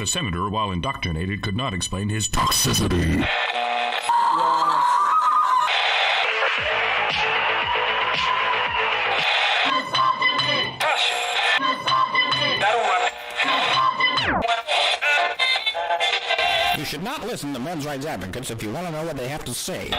the senator, while indoctrinated, could not explain his toxicity. You should not listen to men's rights advocates if you want to know what they have to say.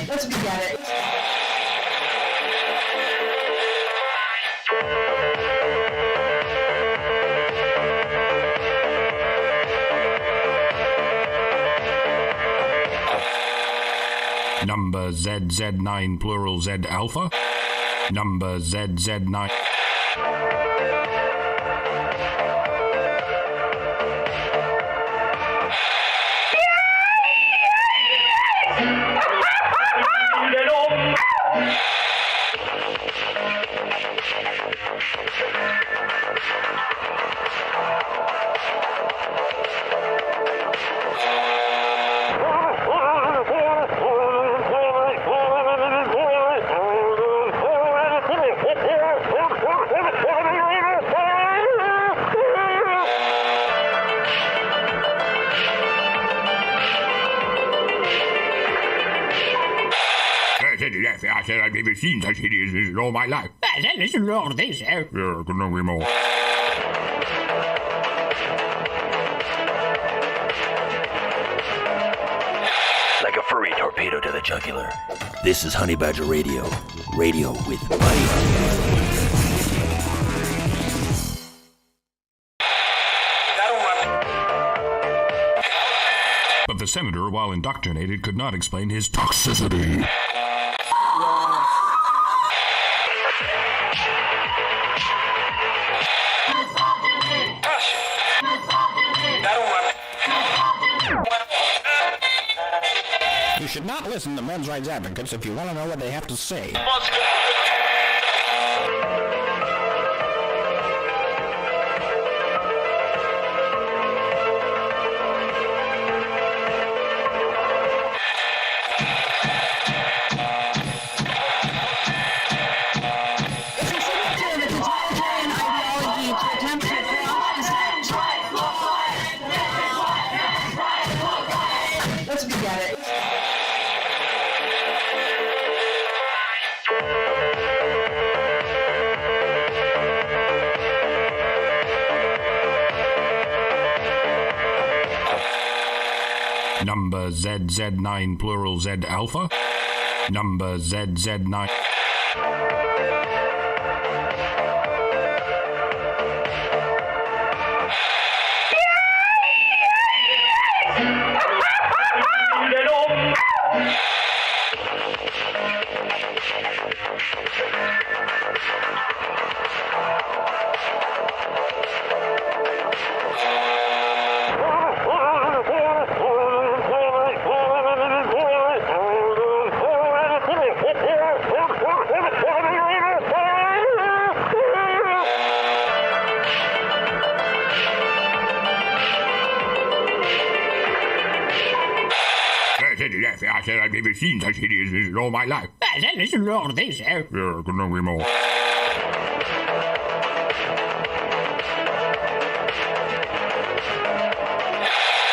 Let's begin it. Number ZZ9 plural Z alpha. Number ZZ9. I said I've never seen such hideousness in all my life. Listen to all this, sir. Yeah, couldn't agree more. Like a furry torpedo to the jugular. This is Honey Badger Radio. Radio with Buddy. But the senator, while indoctrinated, could not explain his toxicity. You should not listen to men's rights advocates if you want to know what they have to say. Let's begin it. Number ZZ9 plural Z alpha. Number ZZ9. I said I've never seen such hideousness in all my life. Listen to all this, sir. Yeah, couldn't agree more.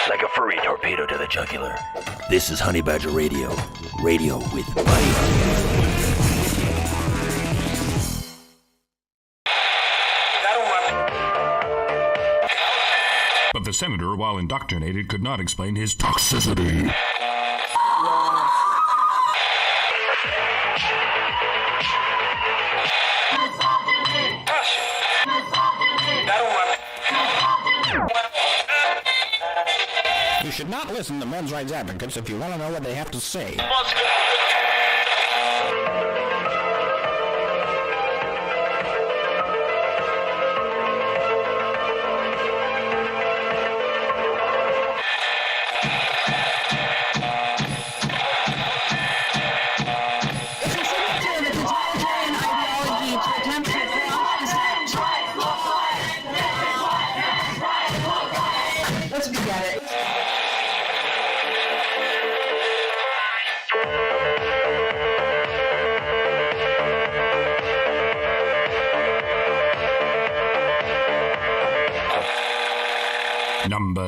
Like a furry torpedo to the jugular. This is Honey Badger Radio. Radio with Buddy. But the senator, while indoctrinated, could not explain his toxicity. You should not listen to men's rights advocates if you want to know what they have to say.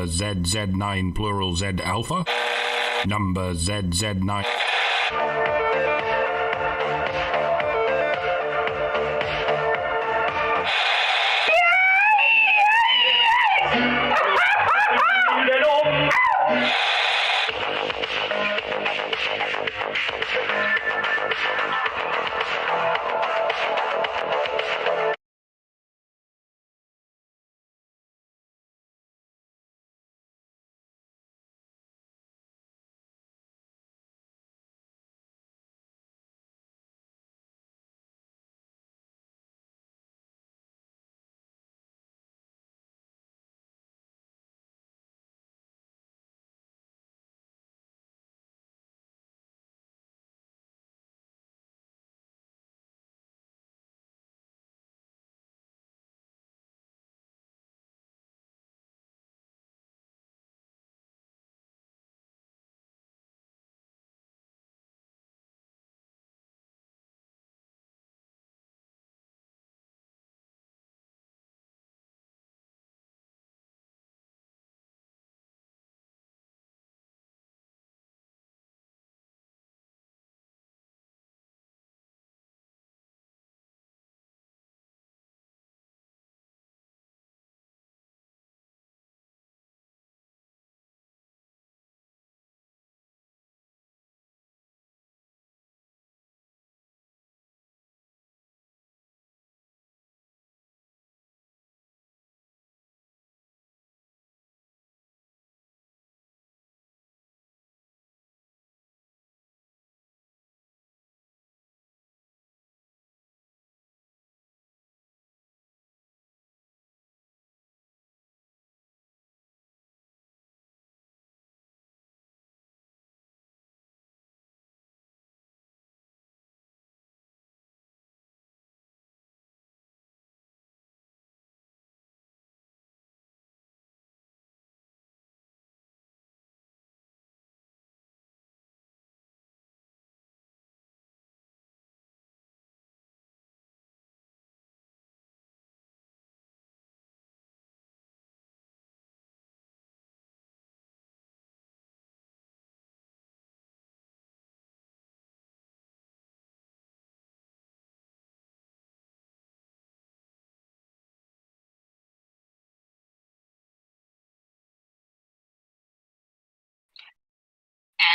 Number ZZ9 plural Z alpha. Number ZZ9.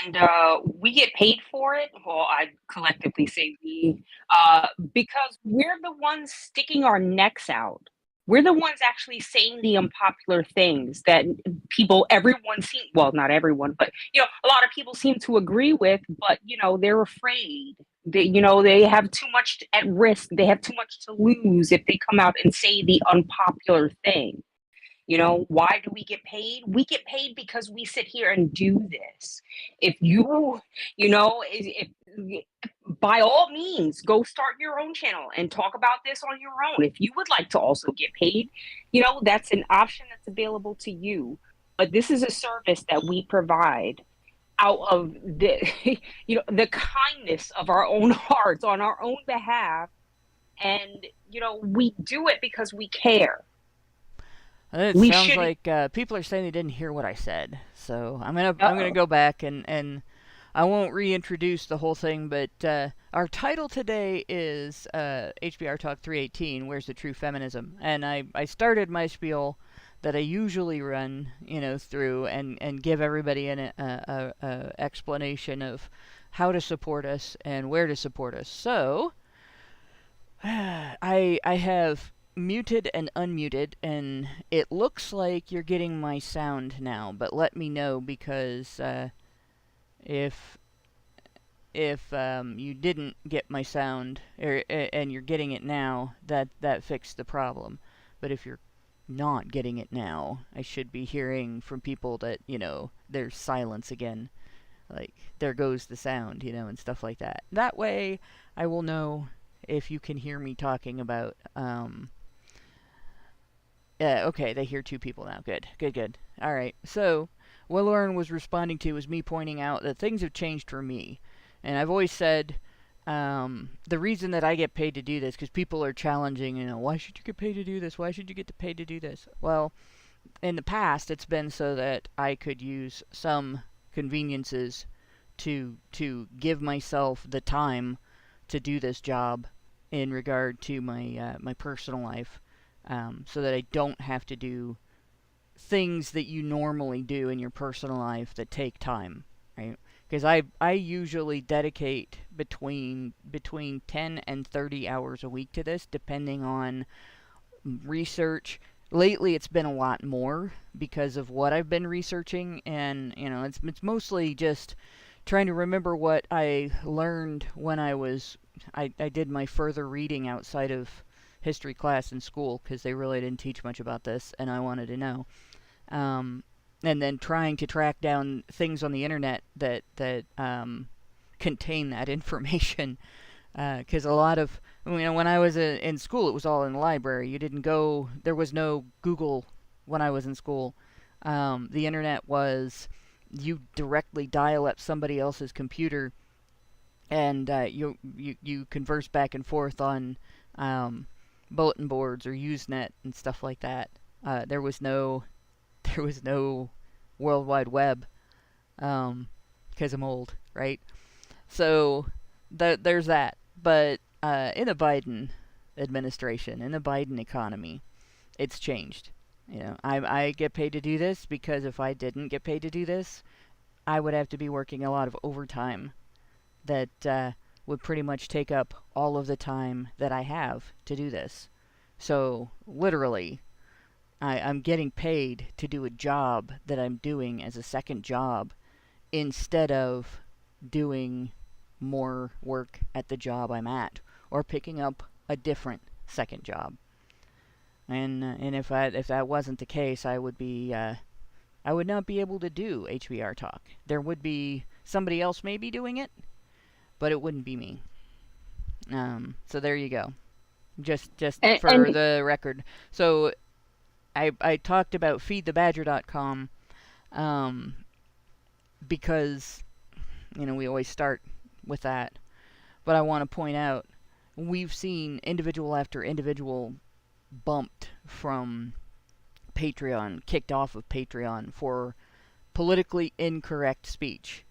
And we get paid for it. Well, I collectively say we, because we're the ones sticking our necks out. We're the ones actually saying the unpopular things that everyone seems, well, not everyone, but a lot of people seem to agree with. But they're afraid. They have too much at risk. They have too much to lose if they come out and say the unpopular thing. Why do we get paid? We get paid because we sit here and do this. If if by all means, go start your own channel and talk about this on your own. If you would like to also get paid, that's an option that's available to you. But this is a service that we provide out of the, the kindness of our own hearts on our own behalf. And, we do it because we care. It sounds like people are saying they didn't hear what I said, so I'm gonna go back and I won't reintroduce the whole thing. But our title today is HBR Talk 318. Where's the True Feminism? And I started my spiel that I usually run through and give everybody an explanation of how to support us and where to support us. So I have muted and unmuted, and it looks like you're getting my sound now, but let me know, because if you didn't get my sound and you're getting it now, that fixed the problem. But if you're not getting it now, I should be hearing from people that there's silence again, like there goes the sound, and stuff like that. That way I will know if you can hear me talking about okay, they hear two people now. Good. All right. So, what Lauren was responding to was me pointing out that things have changed for me. And I've always said the reason that I get paid to do this, because people are challenging, why should you get paid to do this? Why should you get paid to do this? Well, in the past, it's been so that I could use some conveniences to give myself the time to do this job in regard to my personal life, so that I don't have to do things that you normally do in your personal life that take time, right? Because I usually dedicate between 10 and 30 hours a week to this, depending on research. Lately, it's been a lot more because of what I've been researching, and it's mostly just trying to remember what I learned when I did my further reading outside of history class in school, because they really didn't teach much about this, and I wanted to know. And then trying to track down things on the internet that contain that information. Because a lot of, when I was in school, it was all in the library. There was no Google when I was in school. The internet was, you directly dial up somebody else's computer, and you converse back and forth on bulletin boards or Usenet and stuff like that. There was no World Wide Web, because I'm old, right? So there's that. But in the Biden administration, in the Biden economy, it's changed. I get paid to do this because if I didn't get paid to do this, I would have to be working a lot of overtime that would pretty much take up all of the time that I have to do this. So literally, I'm getting paid to do a job that I'm doing as a second job instead of doing more work at the job I'm at, or picking up a different second job. And if that wasn't the case, I would not be able to do HBR talk. There would be somebody else maybe doing it, but it wouldn't be me. So there you go. Just for the record. So I talked about feedthebadger.com because we always start with that. But I want to point out, we've seen individual after individual bumped from Patreon, kicked off of Patreon for politically incorrect speech.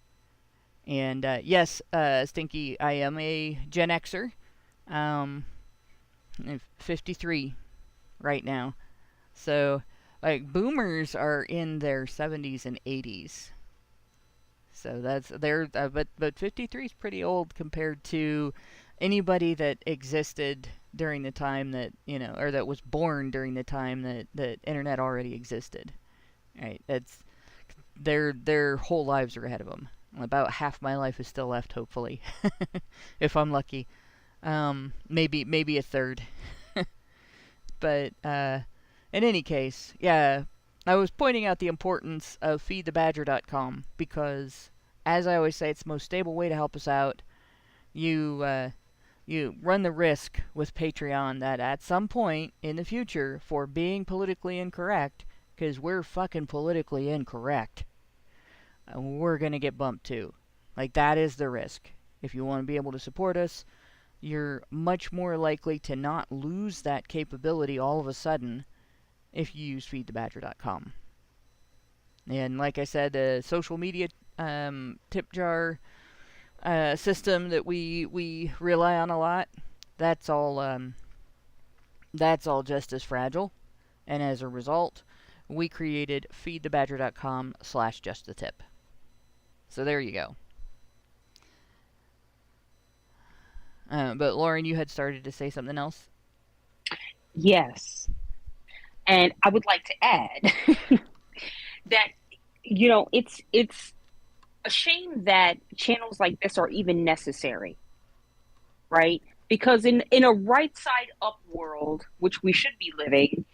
And yes, Stinky, I am a Gen Xer. I'm 53 right now. So, boomers are in their 70s and 80s. So but 53 is pretty old compared to anybody that existed during the time that, or that was born during the time that internet already existed. Right? That's their whole lives are ahead of them. About half my life is still left, hopefully, if I'm lucky. Maybe a third. But in any case, yeah, I was pointing out the importance of feedthebadger.com because, as I always say, it's the most stable way to help us out. You run the risk with Patreon that at some point in the future, for being politically incorrect, because we're fucking politically incorrect, we're going to get bumped too. That is the risk. If you want to be able to support us, you're much more likely to not lose that capability all of a sudden if you use feedthebadger.com. And like I said, the social media tip jar system that we rely on a lot, that's all just as fragile. And as a result, we created feedthebadger.com/justthetip. So there you go. But Lauren, you had started to say something else? Yes. And I would like to add that, it's a shame that channels like this are even necessary, right? Because in a right side up world, which we should be living,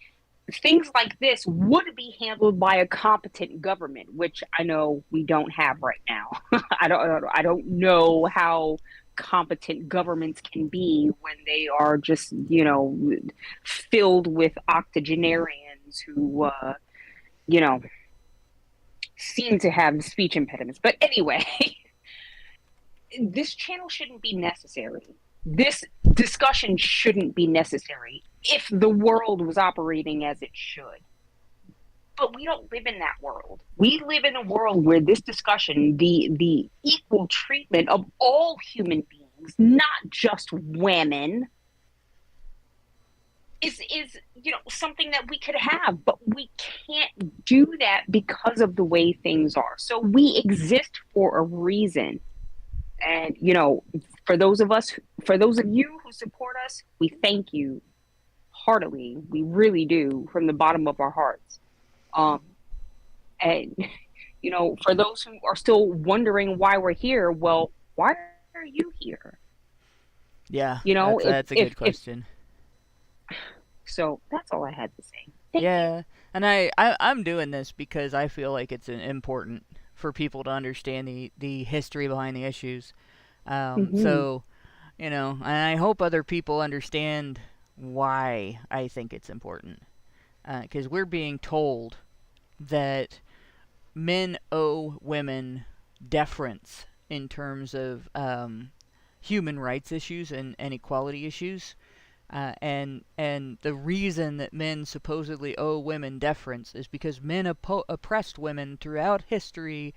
things like this would be handled by a competent government, which I know we don't have right now. I don't know how competent governments can be when they are just, filled with octogenarians who, seem to have speech impediments. But anyway, this channel shouldn't be necessary. This discussion shouldn't be necessary if the world was operating as it should. But we don't live in that world. We live in a world where this discussion, the equal treatment of all human beings, not just women, is something that we could have, but we can't do that because of the way things are. So we exist for a reason. And for those of you who support us, we thank you heartily. We really do, from the bottom of our hearts. And for those who are still wondering why we're here, well, why are you here? Yeah, that's a good question. So that's all I had to say. Yeah, and I'm doing this because I feel like it's important for people to understand the history behind the issues. So, and I hope other people understand why I think it's important. Because we're being told that men owe women deference in terms of human rights issues and equality issues. And the reason that men supposedly owe women deference is because men oppressed women throughout history,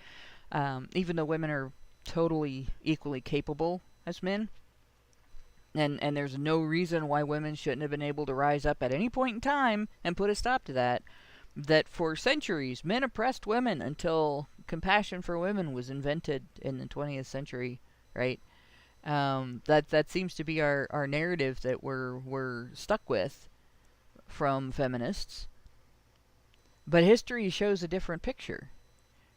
even though women are totally equally capable as men. And there's no reason why women shouldn't have been able to rise up at any point in time and put a stop to that. That for centuries, men oppressed women until compassion for women was invented in the 20th century, right? That seems to be our narrative that we're stuck with from feminists. But history shows a different picture.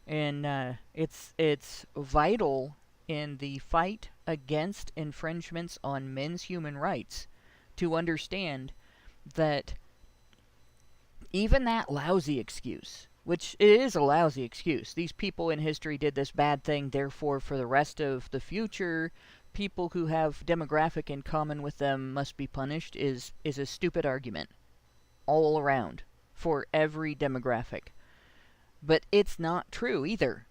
And it's vital in the fight against infringements on men's human rights to understand that even that lousy excuse, which it is a lousy excuse, these people in history did this bad thing, therefore for the rest of the future, people who have demographic in common with them must be punished, is a stupid argument all around for every demographic. But it's not true either.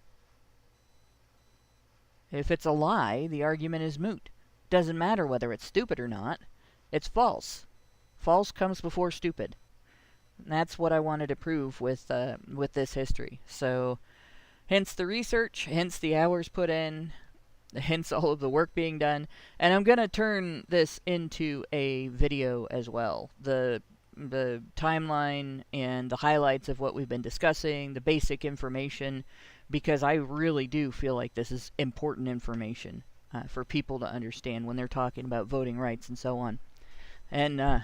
If it's a lie, the argument is moot. Doesn't matter whether it's stupid or not. It's false. False comes before stupid. And that's what I wanted to prove with this history. So, hence the research, hence the hours put in, hence all of the work being done. And I'm going to turn this into a video as well. The timeline and the highlights of what we've been discussing, the basic information, because I really do feel like this is important information for people to understand when they're talking about voting rights and so on. And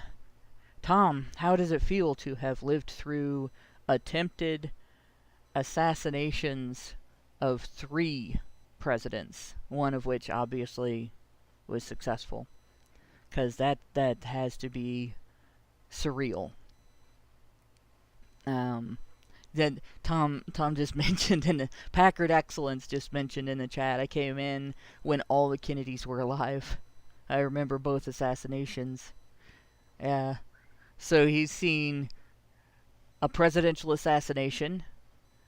Tom, how does it feel to have lived through attempted assassinations of 3 presidents, one of which obviously was successful? Because that has to be surreal. Then Tom just mentioned in the Packard Excellence just mentioned in the chat, I came in when all the Kennedys were alive. I remember both assassinations. Yeah. So he's seen a presidential assassination.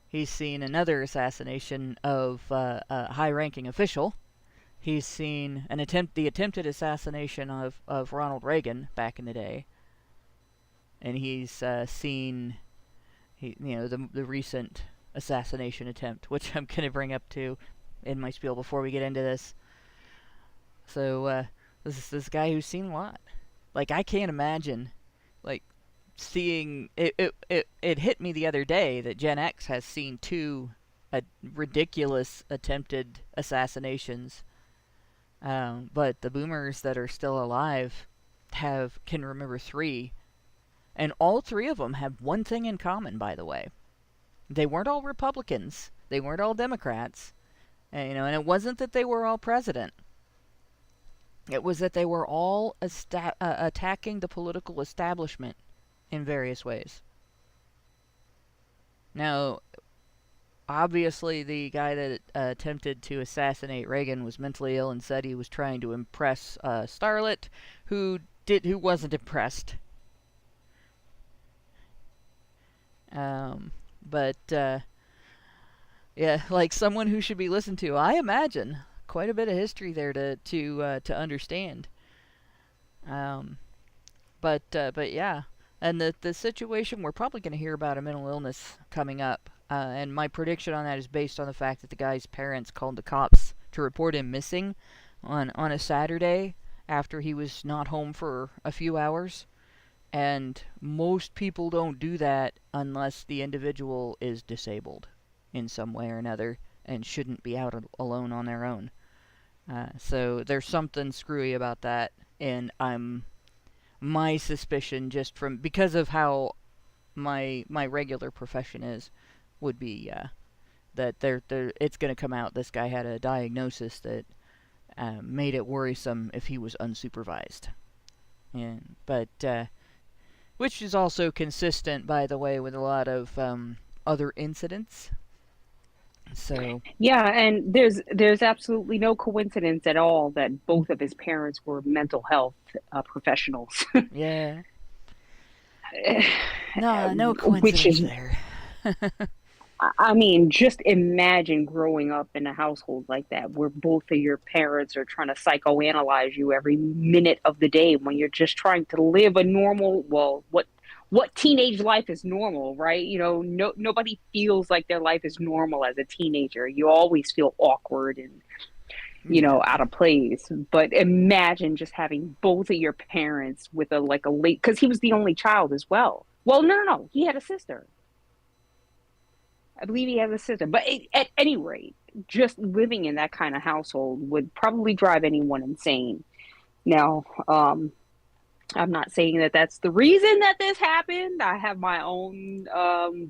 He's seen another assassination of a high-ranking official. He's seen the attempted assassination of Ronald Reagan back in the day. And he's seen the recent assassination attempt, which I'm going to bring up to in my spiel before we get into this. So this is this guy who's seen a lot. Like, I can't imagine, like, seeing it hit me the other day that Gen X has seen 2 ridiculous attempted assassinations, but the boomers that are still alive can remember 3. And all 3 of them have one thing in common, by the way. They weren't all Republicans. They weren't all Democrats. And it wasn't that they were all president. It was that they were all attacking the political establishment in various ways. Now, obviously, the guy that attempted to assassinate Reagan was mentally ill and said he was trying to impress a starlet who wasn't impressed. Yeah, like someone who should be listened to. I imagine quite a bit of history there to understand. But yeah, And the situation, we're probably going to hear about a mental illness coming up. And my prediction on that is based on the fact that the guy's parents called the cops to report him missing on a Saturday after he was not home for a few hours. And most people don't do that unless the individual is disabled in some way or another and shouldn't be out alone on their own. So there's something screwy about that, and my suspicion, just from because of how my regular profession is, would be that it's going to come out this guy had a diagnosis that made it worrisome if he was unsupervised. But which is also consistent, by the way, with a lot of other incidents. So yeah, and there's absolutely no coincidence at all that both of his parents were mental health professionals. Yeah. No coincidence there. I mean, just imagine growing up in a household like that where both of your parents are trying to psychoanalyze you every minute of the day when you're just trying to live a normal, well, what teenage life is normal, right? You know, nobody feels like their life is normal as a teenager. You always feel awkward and, you know, out of place. But imagine just having both of your parents with a late, because he was the only child as well. Well, no, he had a sister. I believe he has a sister. But at any rate, just living in that kind of household would probably drive anyone insane. Now, I'm not saying that that's the reason that this happened. I have my own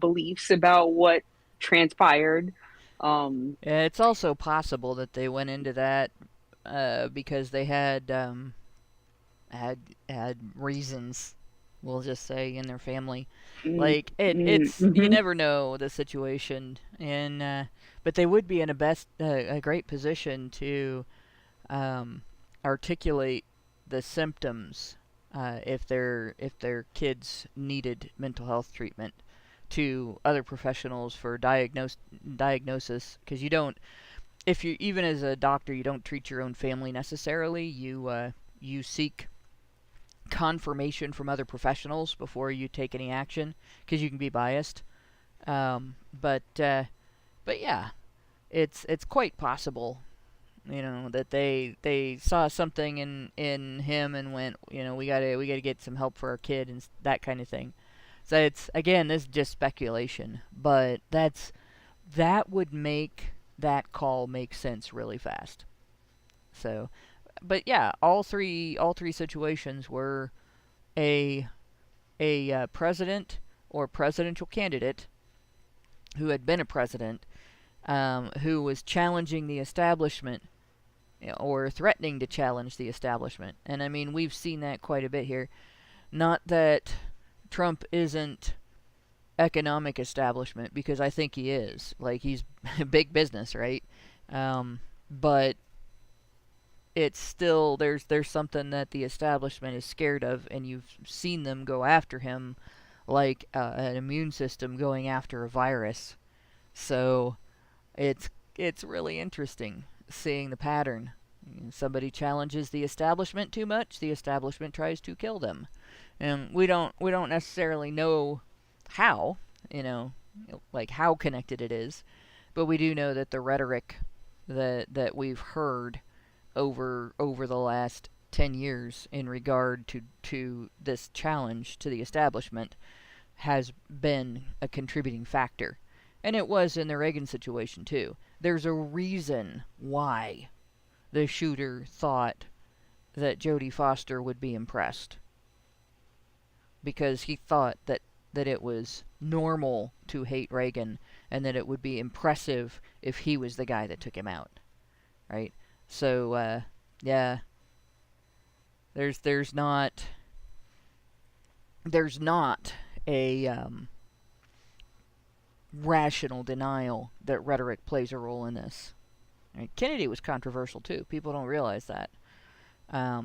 beliefs about what transpired. Yeah, it's also possible that they went into that because they had reasons, we'll just say, in their family. Like it's you never know the situation, and but they would be in a great position to articulate the symptoms if their kids needed mental health treatment to other professionals for diagnosis, because if you, even as a doctor, you don't treat your own family necessarily. You seek confirmation from other professionals before you take any action, because you can be biased. But yeah, it's quite possible, you know, that they saw something in him and went, you know, we gotta get some help for our kid and that kind of thing. So it's, again, this is just speculation, but that would make that call make sense really fast. So, but yeah, all three situations were a president or presidential candidate who had been a president, who was challenging the establishment, you know, or threatening to challenge the establishment. And I mean, we've seen that quite a bit here. Not that Trump isn't economic establishment, because I think he is. Like, he's big business, right? But it's still, there's something that the establishment is scared of, and you've seen them go after him like an immune system going after a virus. So it's really interesting seeing the pattern. Somebody challenges the establishment too much, the establishment tries to kill them. And we don't necessarily know how, you know, like how connected it is, but we do know that the rhetoric that we've heard over the last 10 years in regard to this challenge to the establishment has been a contributing factor. And it was in the Reagan situation too. There's a reason why the shooter thought that Jodie Foster would be impressed. Because he thought that it was normal to hate Reagan, and that it would be impressive if he was the guy that took him out. Right? So, yeah. There's not a rational denial that rhetoric plays a role in this. Right? Kennedy was controversial too. People don't realize that. A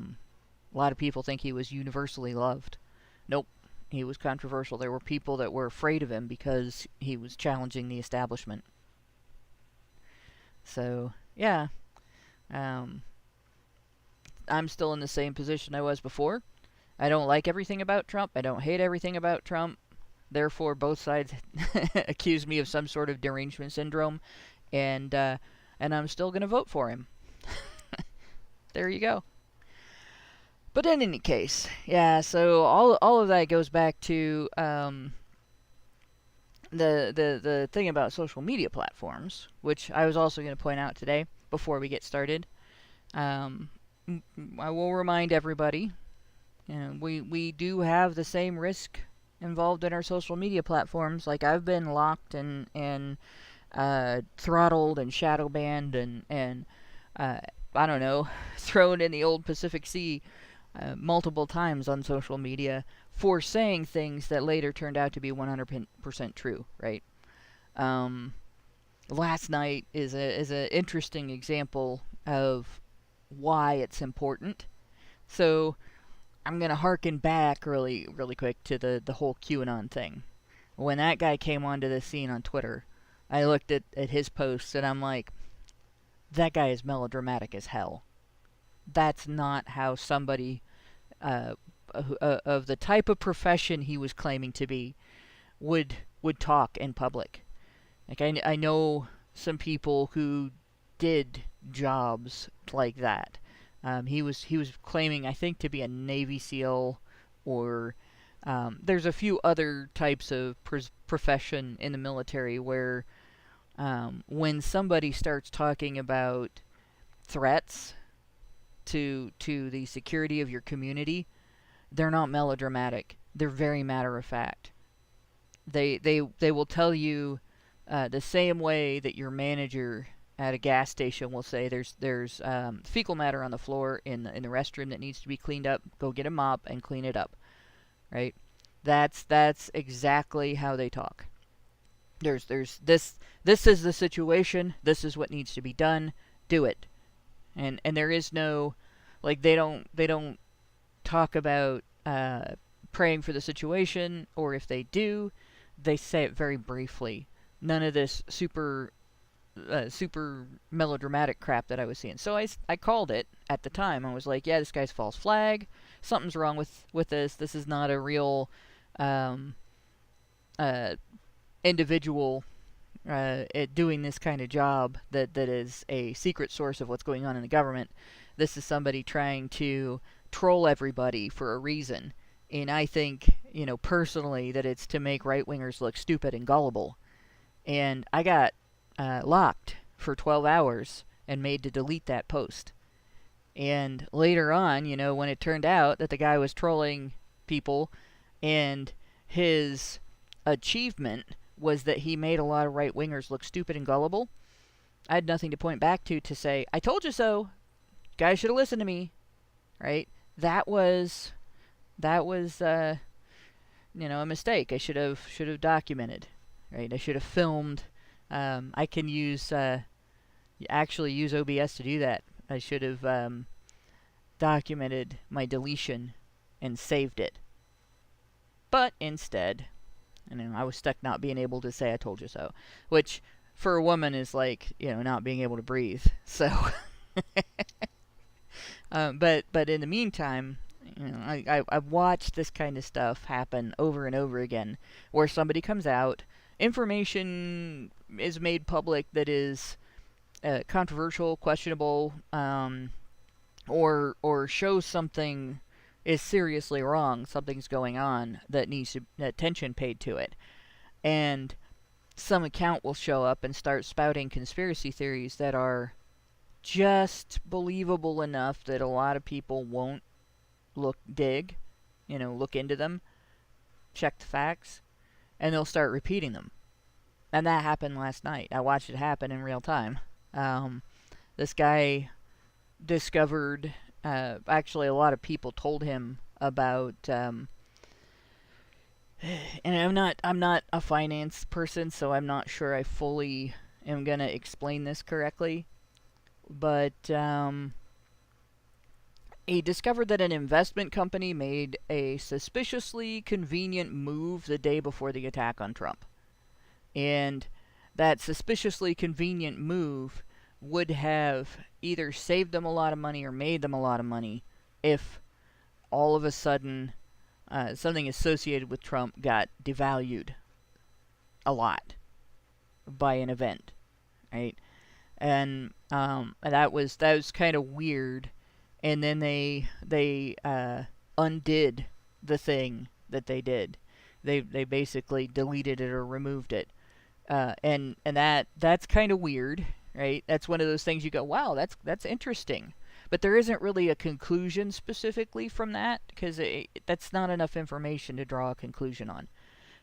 lot of people think he was universally loved. Nope, he was controversial. There were people that were afraid of him because he was challenging the establishment. So, yeah. I'm still in the same position I was before. I don't like everything about Trump. I don't hate everything about Trump. Therefore, both sides accuse me of some sort of derangement syndrome, and I'm still going to vote for him. There you go. But in any case, yeah. So all of that goes back to the thing about social media platforms, which I was also going to point out today before we get started. I will remind everybody, we do have the same risk involved in our social media platforms. Like, I've been locked and throttled and shadow banned and I don't know, thrown in the old Pacific Sea multiple times on social media for saying things that later turned out to be 100% true, right? Last night is an interesting example of why it's important. So I'm going to harken back really quick to the whole QAnon thing. When that guy came onto the scene on Twitter, I looked at his posts and I'm like, that guy is melodramatic as hell. That's not how somebody of the type of profession he was claiming to be would talk in public. Like, I know some people who did jobs like that. He was claiming, I think, to be a Navy SEAL, or there's a few other types of profession in the military where when somebody starts talking about threats to the security of your community, they're not melodramatic. They're very matter of fact. They will tell you the same way that your manager at a gas station will say, there's fecal matter on the floor in the restroom that needs to be cleaned up. Go get a mop and clean it up, right? That's exactly how they talk. There's this is the situation. This is what needs to be done. Do it. And there is no, like, they don't talk about praying for the situation, or if they do, they say it very briefly. None of this super melodramatic crap that I was seeing. So I called it at the time. I was like, yeah, this guy's false flag. Something's wrong with this. This is not a real individual doing this kind of job that is a secret source of what's going on in the government. This is somebody trying to troll everybody for a reason. And I think, personally, that it's to make right-wingers look stupid and gullible. And I got locked for 12 hours and made to delete that post. And later on, when it turned out that the guy was trolling people and his achievement was that he made a lot of right-wingers look stupid and gullible, I had nothing to point back to say, I told you so. Guys should have listened to me, right? That was a mistake. I should have documented, right? I should have filmed. I can actually use OBS to do that. I should have documented my deletion and saved it. But instead, I was stuck not being able to say I told you so, which for a woman is like, not being able to breathe. So, but in the meantime, I've watched this kind of stuff happen over and over again, where somebody comes out, information is made public that is controversial, questionable, or shows something is seriously wrong, something's going on that needs attention paid to it, and some account will show up and start spouting conspiracy theories that are just believable enough that a lot of people won't look into them, check the facts, and they'll start repeating them. And that happened last night. I watched it happen in real time. This guy discovered, actually a lot of people told him about, and I'm not a finance person, so I'm not sure I fully am going to explain this correctly, but he discovered that an investment company made a suspiciously convenient move the day before the attack on Trump. And that suspiciously convenient move would have either saved them a lot of money or made them a lot of money if all of a sudden something associated with Trump got devalued a lot by an event, right? And that was kind of weird. And then they undid the thing that they did. They basically deleted it or removed it. And that's kind of weird, right? That's one of those things you go, wow, that's interesting. But there isn't really a conclusion specifically from that, because that's not enough information to draw a conclusion on.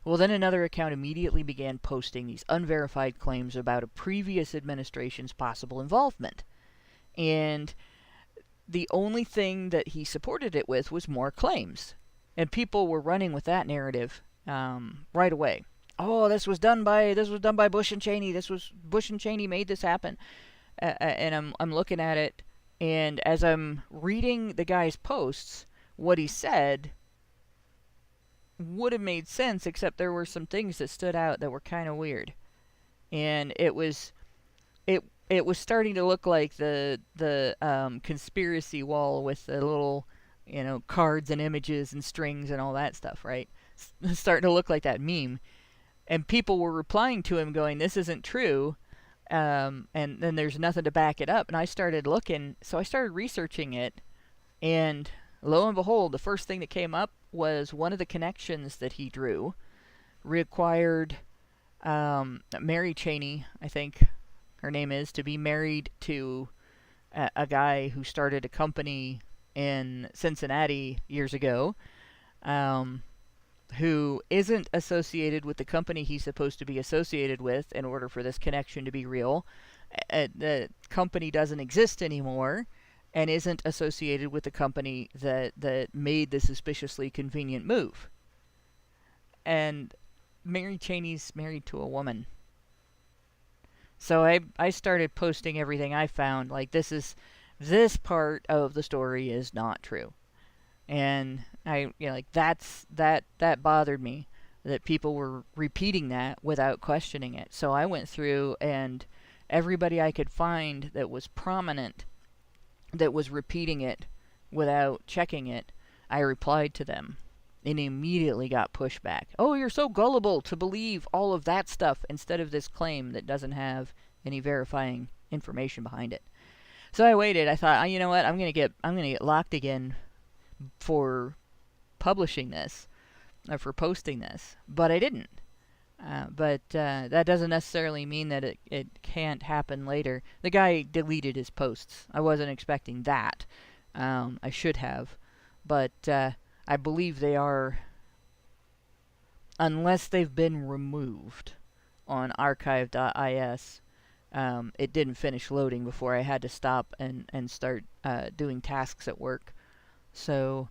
Well, then another account immediately began posting these unverified claims about a previous administration's possible involvement. And the only thing that he supported it with was more claims. And people were running with that narrative right away. Oh, this was done by Bush and Cheney. Bush and Cheney made this happen. And I'm looking at it, and as I'm reading the guy's posts, what he said would have made sense, except there were some things that stood out that were kind of weird. And it was starting to look like the conspiracy wall with the little, cards and images and strings and all that stuff, right? Starting to look like that meme. And people were replying to him going, this isn't true. And then there's nothing to back it up. And I started looking, so I started researching it. And lo and behold, the first thing that came up was one of the connections that he drew required Mary Cheney, I think her name is, to be married to a guy who started a company in Cincinnati years ago, who isn't associated with the company he's supposed to be associated with in order for this connection to be real. The company doesn't exist anymore and isn't associated with the company that made the suspiciously convenient move. And Mary Cheney's married to a woman. So I started posting everything I found, like this part of the story is not true. And that bothered me, that people were repeating that without questioning it. So I went through, and everybody I could find that was prominent, that was repeating it without checking it, I replied to them, and immediately got pushback. Oh, you're so gullible to believe all of that stuff instead of this claim that doesn't have any verifying information behind it. So I waited. I thought, you know what? I'm gonna get locked again for publishing this, or for posting this, but I didn't. But that doesn't necessarily mean that it can't happen later. The guy deleted his posts. I wasn't expecting that. I should have, but I believe they are, unless they've been removed on archive.is. It didn't finish loading before I had to stop and start doing tasks at work. So,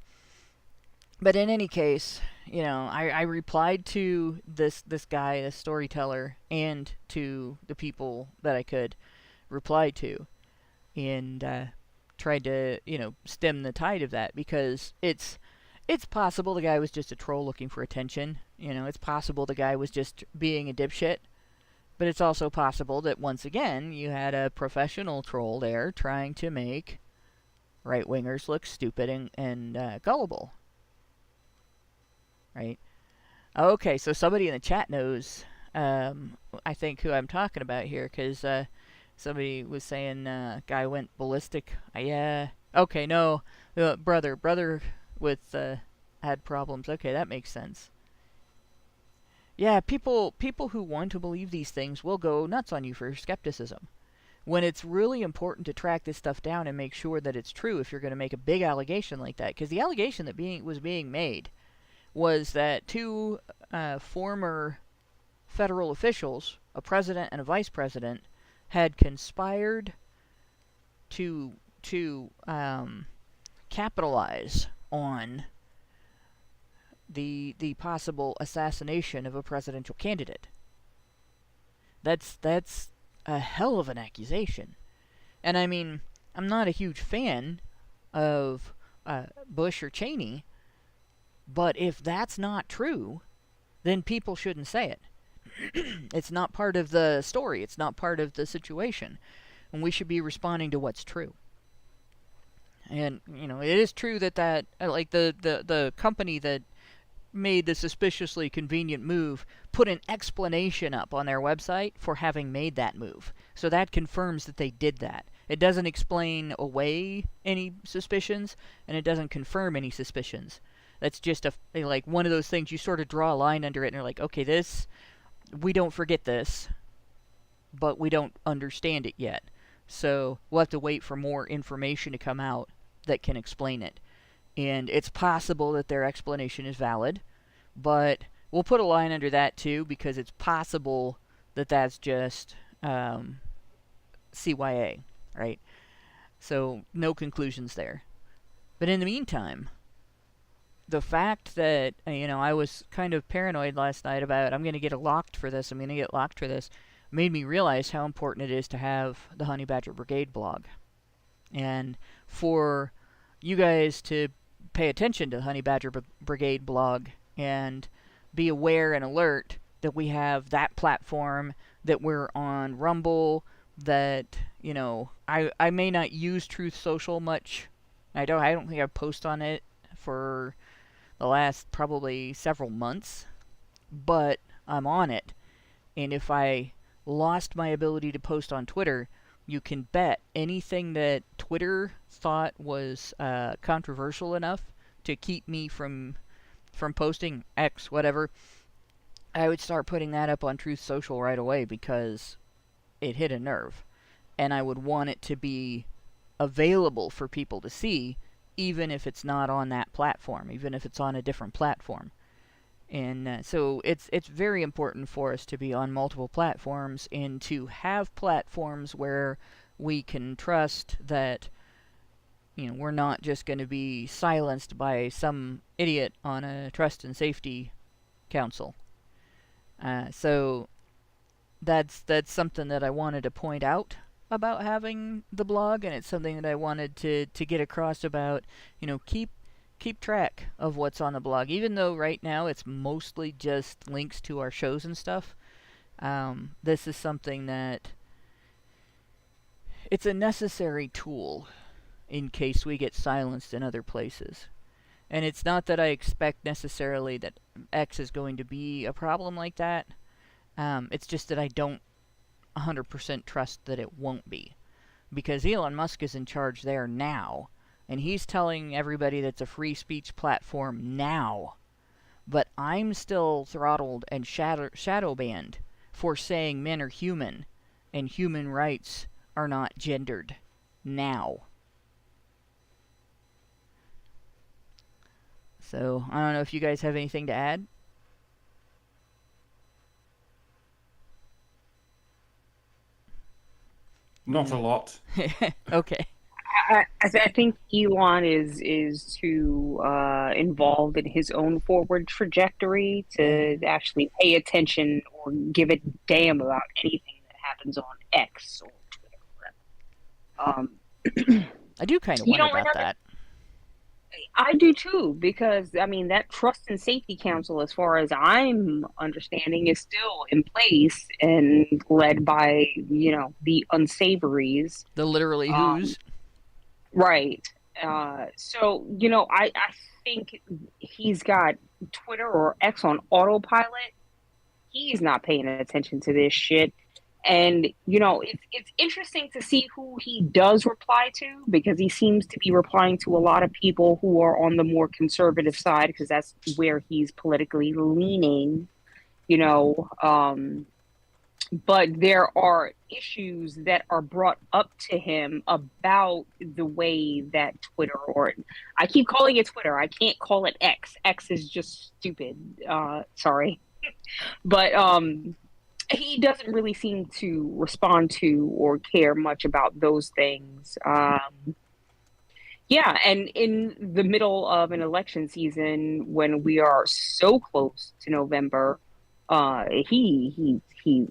but in any case, I replied to this guy, this storyteller, and to the people that I could reply to, and tried to, stem the tide of that, because it's possible the guy was just a troll looking for attention. It's possible the guy was just being a dipshit. But it's also possible that, once again, you had a professional troll there trying to make right-wingers look stupid and gullible. Right? Okay, so somebody in the chat knows, I think, who I'm talking about here, because somebody was saying guy went ballistic. Yeah. Okay, no. Brother with had problems. Okay, that makes sense. Yeah, people who want to believe these things will go nuts on you for skepticism. When it's really important to track this stuff down and make sure that it's true if you're going to make a big allegation like that. Because the allegation that was being made was that two former federal officials, a president and a vice president, had conspired to capitalize on the possible assassination of a presidential candidate. That's a hell of an accusation. And I mean, I'm not a huge fan of Bush or Cheney, but if that's not true, then people shouldn't say it. It's not part of the story. It's not part of the situation. And we should be responding to what's true. And, it is true that like the company that made the suspiciously convenient move put an explanation up on their website for having made that move. So that confirms that they did that. It doesn't explain away any suspicions, and it doesn't confirm any suspicions. That's just like one of those things you sort of draw a line under it, and you're like, okay, this, we don't forget this, but we don't understand it yet. So we'll have to wait for more information to come out that can explain it. And it's possible that their explanation is valid, but we'll put a line under that too, because it's possible that that's just CYA, right? So no conclusions there. But in the meantime, the fact that, I was kind of paranoid last night about, I'm going to get locked for this, made me realize how important it is to have the Honey Badger Brigade blog. And for you guys to pay attention to the Honey Badger Brigade blog and be aware and alert that we have that platform, that we're on Rumble, that, I may not use Truth Social much. I don't think I've posted on it for the last probably several months, but I'm on it. And if I lost my ability to post on Twitter, you can bet anything that Twitter thought was controversial enough to keep me from posting, X, whatever, I would start putting that up on Truth Social right away, because it hit a nerve. And I would want it to be available for people to see, even if it's not on that platform, even if it's on a different platform. And so it's very important for us to be on multiple platforms, and to have platforms where we can trust that, we're not just going to be silenced by some idiot on a trust and safety council. So that's something that I wanted to point out about having the blog, and it's something that I wanted to get across about, keep track of what's on the blog, even though right now it's mostly just links to our shows and stuff. This is something that it's a necessary tool in case we get silenced in other places. And it's not that I expect necessarily that X is going to be a problem like that. It's just that I don't 100% trust that it won't be. Because Elon Musk is in charge there now. And he's telling everybody that's a free speech platform now. But I'm still throttled and shadow banned for saying men are human and human rights are not gendered now. So, I don't know if you guys have anything to add. Not a lot. Okay. I think Elon is too involved in his own forward trajectory to actually pay attention or give a damn about anything that happens on X or Twitter. I do kind of wonder about that. I do too, because that Trust and Safety Council, as far as I'm understanding, is still in place and led by the unsavories, the literally who's. Right. So, I think he's got Twitter or X on autopilot. He's not paying attention to this shit. And, it's interesting to see who he does reply to, because he seems to be replying to a lot of people who are on the more conservative side, because that's where he's politically leaning, But there are issues that are brought up to him about the way that Twitter, or I keep calling it Twitter, I can't call it X. X is just stupid. Sorry. But he doesn't really seem to respond to or care much about those things. Yeah, and in the middle of an election season, when we are so close to November, he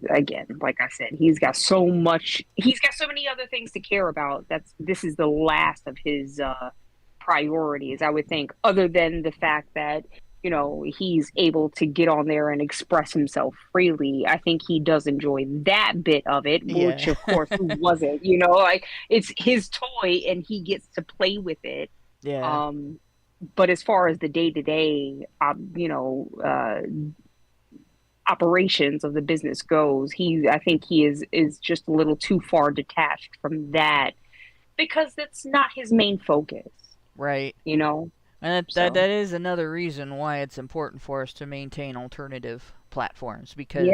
again, like I said, he's got so many other things to care about. This is the last of his priorities, I would think, other than the fact that he's able to get on there and express himself freely. I think he does enjoy that bit of it, which of course who wasn't, like it's his toy and he gets to play with it. Yeah. But as far as the day-to-day, operations of the business goes, I think he is just a little too far detached from that because that's not his main focus. Right. And that is another reason why it's important for us to maintain alternative platforms, because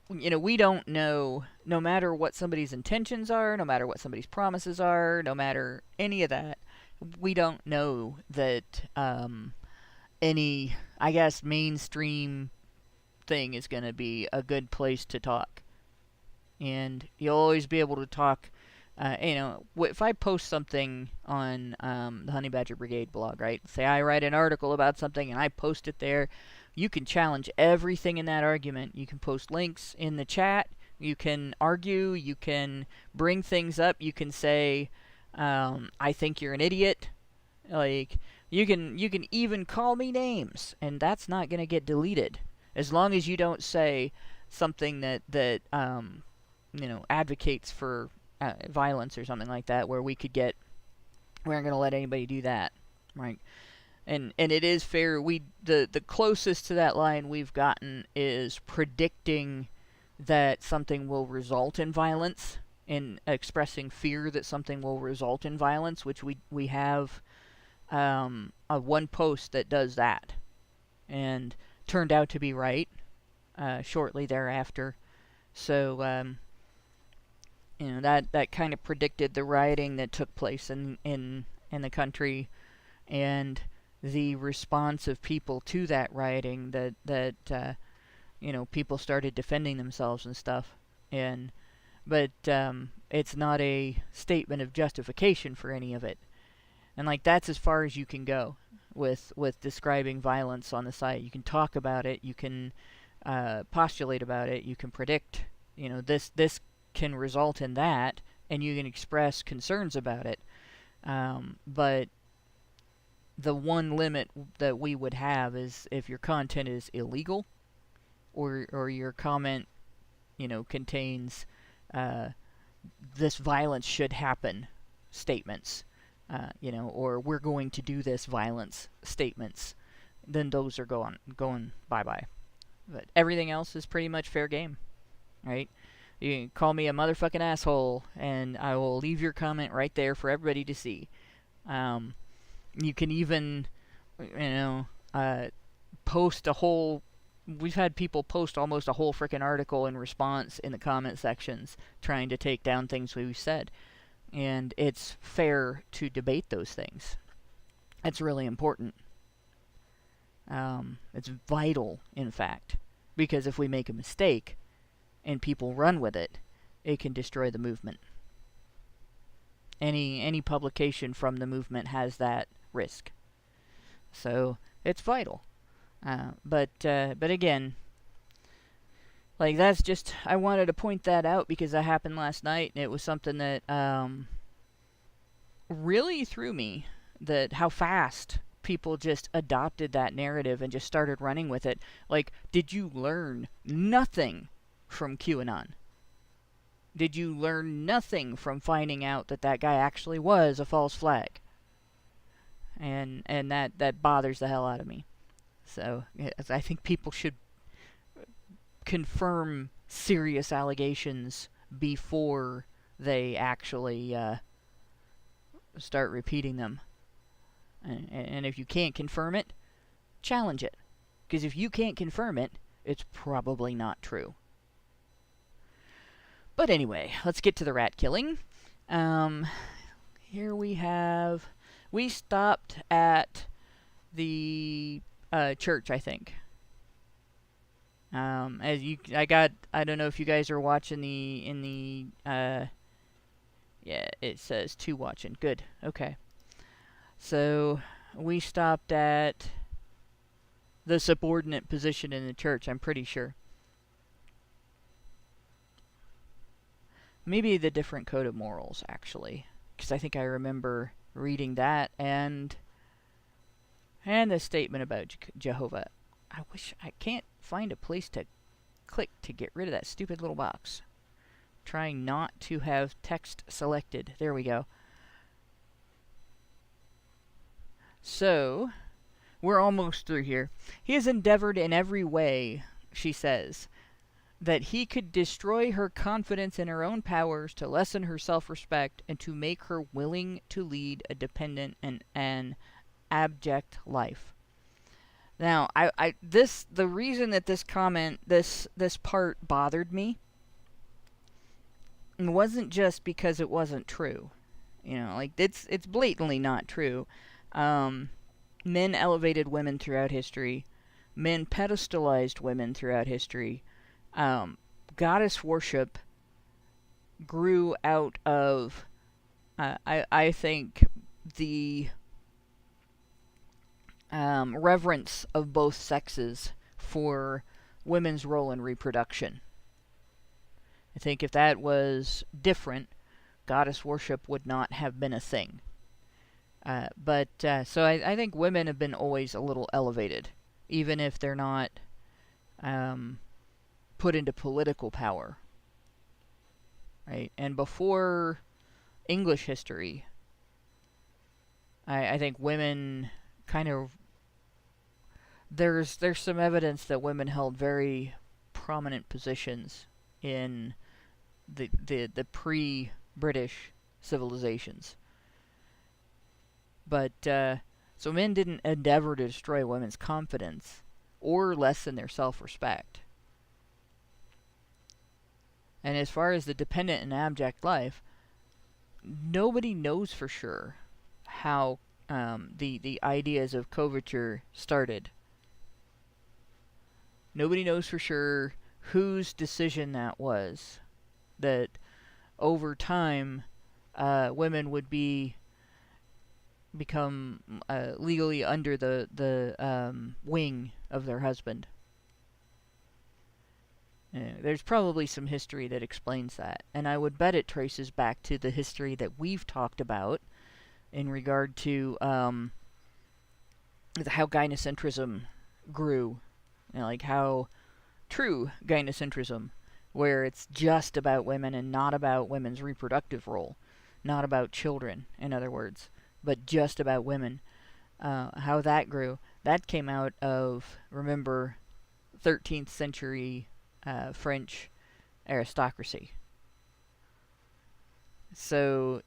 we don't know, no matter what somebody's intentions are, no matter what somebody's promises are, no matter any of that, we don't know that any, I guess, mainstream thing is going to be a good place to talk. And you'll always be able to talk. If I post something on the Honey Badger Brigade blog, right? Say I write an article about something and I post it there, you can challenge everything in that argument. You can post links in the chat. You can argue. You can bring things up. You can say, I think you're an idiot. Like, you can even call me names, and that's not going to get deleted. As long as you don't say something that advocates for violence or something like that, where we aren't going to let anybody do that, right? And it is fair. The closest to that line we've gotten is predicting that something will result in violence, and expressing fear that something will result in violence, which we have one post that does that, and turned out to be right shortly thereafter. So that kind of predicted the rioting that took place in the country, and the response of people to that rioting, that people started defending themselves and stuff. But it's not a statement of justification for any of it. And that's as far as you can go with describing violence on the site. You can talk about it, you can postulate about it, you can predict, this can result in that, and you can express concerns about it. But the one limit that we would have is if your content is illegal, or your comment, contains this violence should happen statements, or we're going to do this violence statements, then those are going bye-bye. But everything else is pretty much fair game, right? You can call me a motherfucking asshole, and I will leave your comment right there for everybody to see. You can even, post a whole... We've had people post almost a whole frickin' article in response in the comment sections trying to take down things we've said. And it's fair to debate those things. It's really important. It's vital, in fact. Because if we make a mistake and people run with it, it can destroy the movement. Any publication from the movement has that risk. So it's vital. But again, that's just, I wanted to point that out because that happened last night, and it was something that really threw me, that how fast people just adopted that narrative and just started running with it. Did you learn nothing from QAnon? Did you learn nothing from finding out that guy actually was a false flag? And that bothers the hell out of me. So I think people should confirm serious allegations before they actually start repeating them. And if you can't confirm it, challenge it. Because if you can't confirm it, it's probably not true. But anyway, let's get to the rat killing. Here we stopped at the church, I think. I don't know if you guys are watching yeah, it says 2 watching. Good. Okay. So we stopped at the subordinate position in the church, I'm pretty sure. Maybe the different code of morals, actually. Because I think I remember reading that, and And the statement about Jehovah. I wish I can't find a place to click to get rid of that stupid little box. Trying not to have text selected. There we go. So, we're almost through here. He has endeavored in every way, she says, that he could destroy her confidence in her own powers, to lessen her self-respect, and to make her willing to lead a dependent and an abject life. Now, the reason that this comment, this part bothered me, it wasn't just because it wasn't true. You know, like, it's blatantly not true. Men elevated women throughout history. Men pedestalized women throughout history. Goddess worship grew out of, I think, the reverence of both sexes for women's role in reproduction. I think if that was different, goddess worship would not have been a thing. So I think women have been always a little elevated, even if they're not put into political power. Right? And before English history, I think women kind of... There's some evidence that women held very prominent positions in the pre-British civilizations. But, so men didn't endeavor to destroy women's confidence or lessen their self-respect. And as far as the dependent and abject life, nobody knows for sure how the ideas of coverture started. Nobody knows for sure whose decision that was. That over time, women would become legally under the wing of their husband. There's probably some history that explains that, and I would bet it traces back to the history that we've talked about in regard to how gynocentrism grew. You know, like how true gynocentrism, where it's just about women and not about women's reproductive role, not about children, in other words, but just about women, how that grew. That came out of, remember, 13th century French aristocracy. So,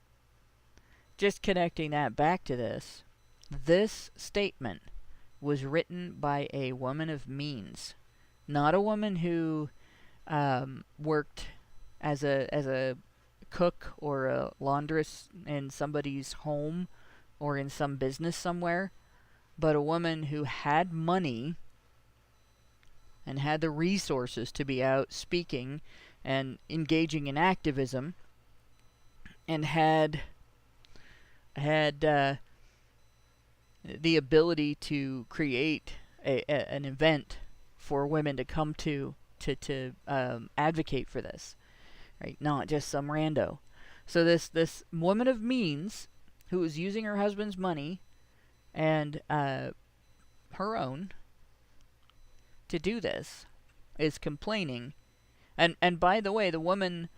just connecting that back to this statement was written by a woman of means, not a woman who worked as a cook or a laundress in somebody's home or in some business somewhere, but a woman who had money and had the resources to be out speaking and engaging in activism, and had the ability to create an event for women to come to advocate for this, right? Not just some rando. So this woman of means who was using her husband's money and her own to do this is complaining, and by the way, the woman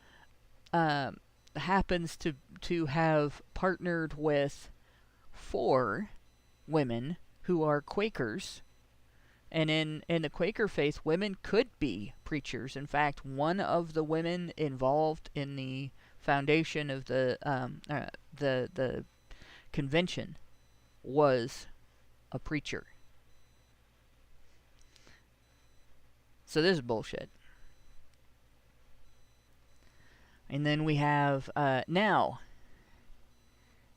happens to have partnered with 4 women who are Quakers, and in the Quaker faith, women could be preachers. In fact, one of the women involved in the foundation of the convention was a preacher. So this is bullshit. And then we have, now,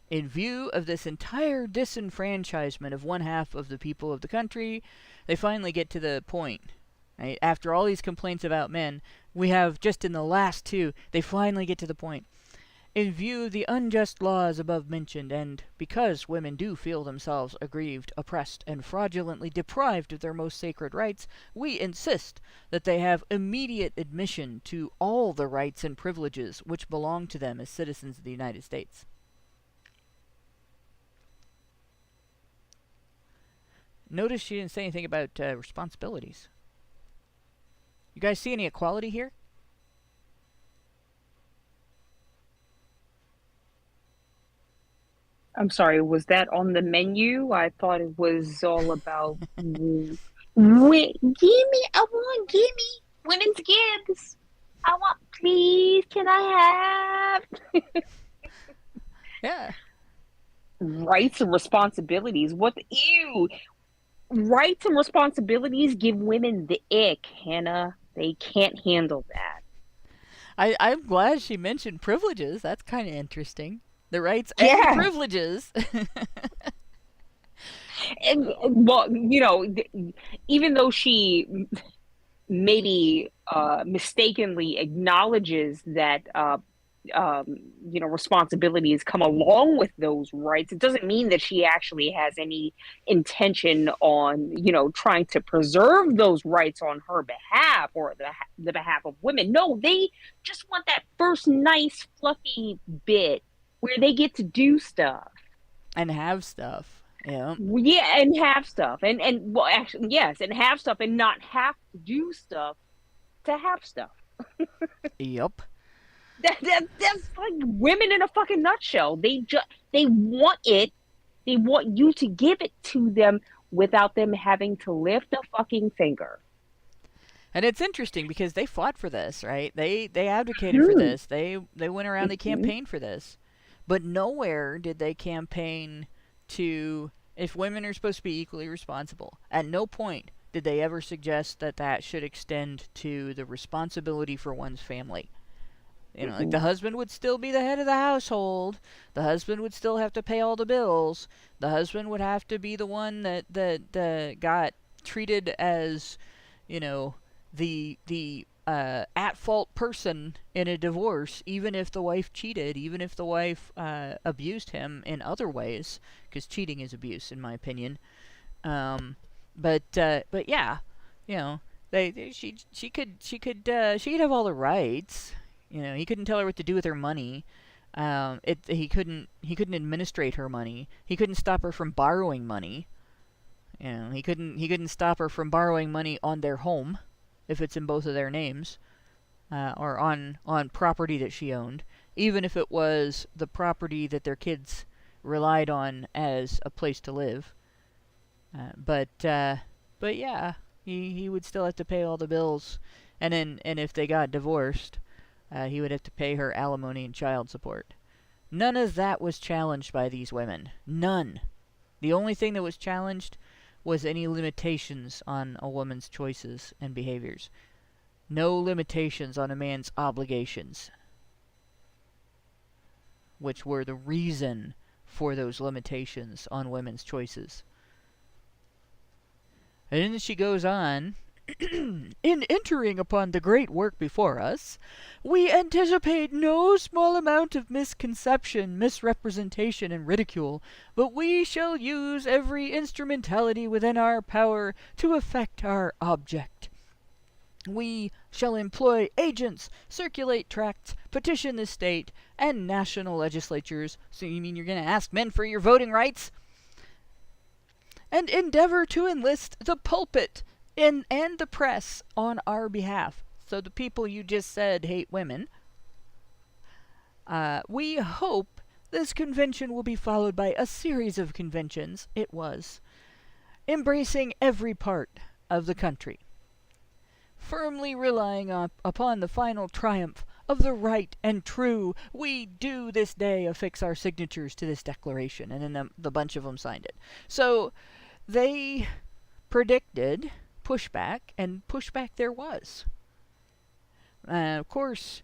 in view of this entire disenfranchisement of one half of the people of the country, they finally get to the point. Right? After all these complaints about men, we have, just in the last 2, they finally get to the point. In view of the unjust laws above mentioned, and because women do feel themselves aggrieved, oppressed, and fraudulently deprived of their most sacred rights, we insist that they have immediate admission to all the rights and privileges which belong to them as citizens of the United States. notice she didn't say anything about responsibilities. You guys see any equality here? I'm sorry, was that on the menu? I thought it was all about gimme, women's gibbs. I want, please, can I have? Yeah. Rights and responsibilities. What the, ew. Rights and responsibilities give women the ick, Hannah. They can't handle that. I'm glad she mentioned privileges. That's kind of interesting. The rights and the privileges. And, well, you know, even though she maybe mistakenly acknowledges that you know, responsibilities come along with those rights, it doesn't mean that she actually has any intention on, you know, trying to preserve those rights on her behalf or the behalf of women. No, they just want that first nice fluffy bit where they get to do stuff and have stuff. Yeah. Yeah, and have stuff. And well, actually, yes, and have stuff and not have to do stuff to have stuff. Yep. That's like women in a fucking nutshell. They want it. They want you to give it to them without them having to lift a fucking finger. And it's interesting because they fought for this, right? They advocated for this. They went around, they campaigned for this. But nowhere did they campaign to, if women are supposed to be equally responsible, at no point did they ever suggest that that should extend to the responsibility for one's family. You know, like the husband would still be the head of the household. The husband would still have to pay all the bills. The husband would have to be the one that got treated as, you know, the at-fault person in a divorce, even if the wife cheated, even if the wife abused him in other ways, because cheating is abuse, in my opinion. But yeah, you know, she could have all the rights. You know, he couldn't tell her what to do with her money. He couldn't administrate her money. He couldn't stop her from borrowing money. You know, he couldn't stop her from borrowing money on their home, if it's in both of their names, or on property that she owned, even if it was the property that their kids relied on as a place to live. But yeah, he would still have to pay all the bills, and if they got divorced, he would have to pay her alimony and child support. None of that was challenged by these women. None. The only thing that was challenged was any limitations on a woman's choices and behaviors. No limitations on a man's obligations, which were the reason for those limitations on women's choices. And then she goes on, in entering upon the great work before us, we anticipate no small amount of misconception, misrepresentation, and ridicule, but we shall use every instrumentality within our power to effect our object. We shall employ agents, circulate tracts, petition the state and national legislatures. So you mean you're going to ask men for your voting rights? And endeavor to enlist the pulpit and the press on our behalf. So the people you just said hate women. We hope this convention will be followed by a series of conventions. It was. Embracing every part of the country. Firmly relying upon the final triumph of the right and true, we do this day affix our signatures to this declaration. And then the bunch of them signed it. So they predicted pushback, and pushback there was. Of course,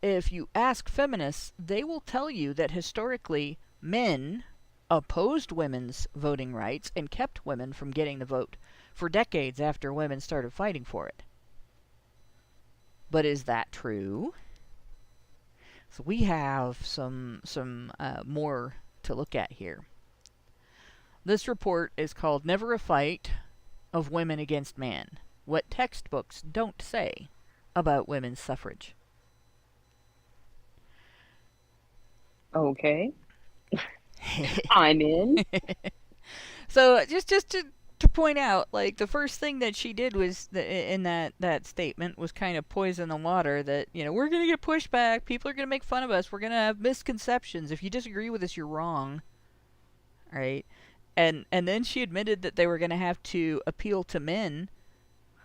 if you ask feminists, they will tell you that historically men opposed women's voting rights and kept women from getting the vote for decades after women started fighting for it. But is that true? So we have some more to look at here. This report is called Never a Fight of Women Against Man. What textbooks don't say about women's suffrage. Okay. I'm in. So just to to point out, like, the first thing that she did was, in that statement, was kind of poison the water that, we're going to get pushback, people are going to make fun of us, we're going to have misconceptions, if you disagree with us, you're wrong, right? And then she admitted that they were going to have to appeal to men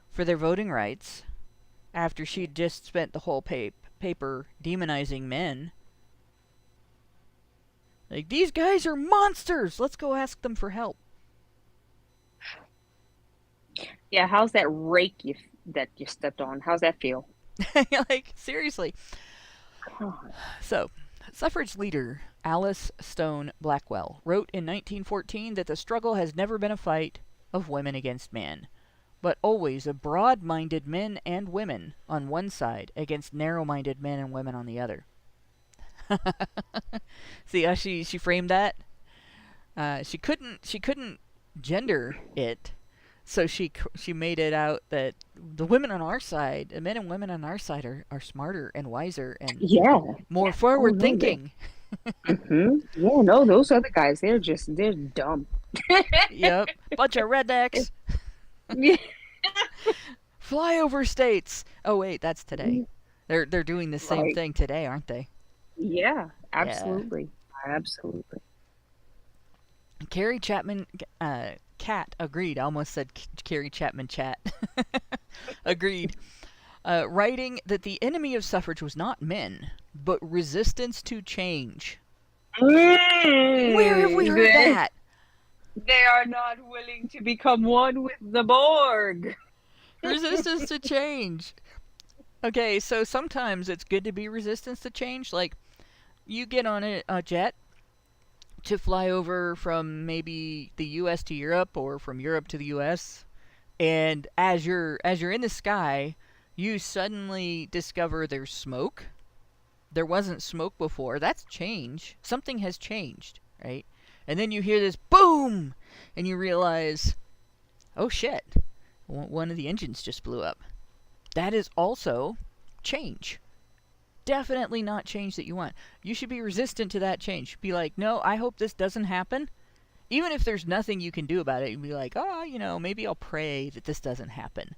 for their voting rights after she'd just spent the whole paper demonizing men. Like, these guys are monsters! Let's go ask them for help. Yeah, how's that rake that you stepped on? How's that feel? Like, seriously. So, suffrage leader Alice Stone Blackwell wrote in 1914 that the struggle has never been a fight of women against men, but always of broad-minded men and women on one side against narrow-minded men and women on the other. See how she framed that? She couldn't gender it, so she made it out that the women on our side, the men and women on our side are smarter and wiser and more forward thinking. Yeah, no, those other guys, they're dumb. Yep, bunch of rednecks. Yeah. Flyover states. Oh wait, that's today. They're doing the same thing today, aren't they? Yeah, absolutely. Yeah. Absolutely. Carrie Chapman Cat agreed. I almost said Carrie Chapman Chat. Agreed. Writing that the enemy of suffrage was not men, but resistance to change. Where have we heard that? They are not willing to become one with the Borg. Resistance to change. Okay, so sometimes it's good to be resistance to change. Like, you get on a jet to fly over from maybe the U.S. to Europe or from Europe to the U.S., and as you're in the sky, you suddenly discover there's smoke. There wasn't smoke before. That's change. Something has changed, right? And then you hear this boom, and you realize, oh shit, one of the engines just blew up. That is also change. Definitely not change that you want. You should be resistant to that change. Be like, no, I hope this doesn't happen. Even if there's nothing you can do about it, you'd be like, oh, maybe I'll pray that this doesn't happen.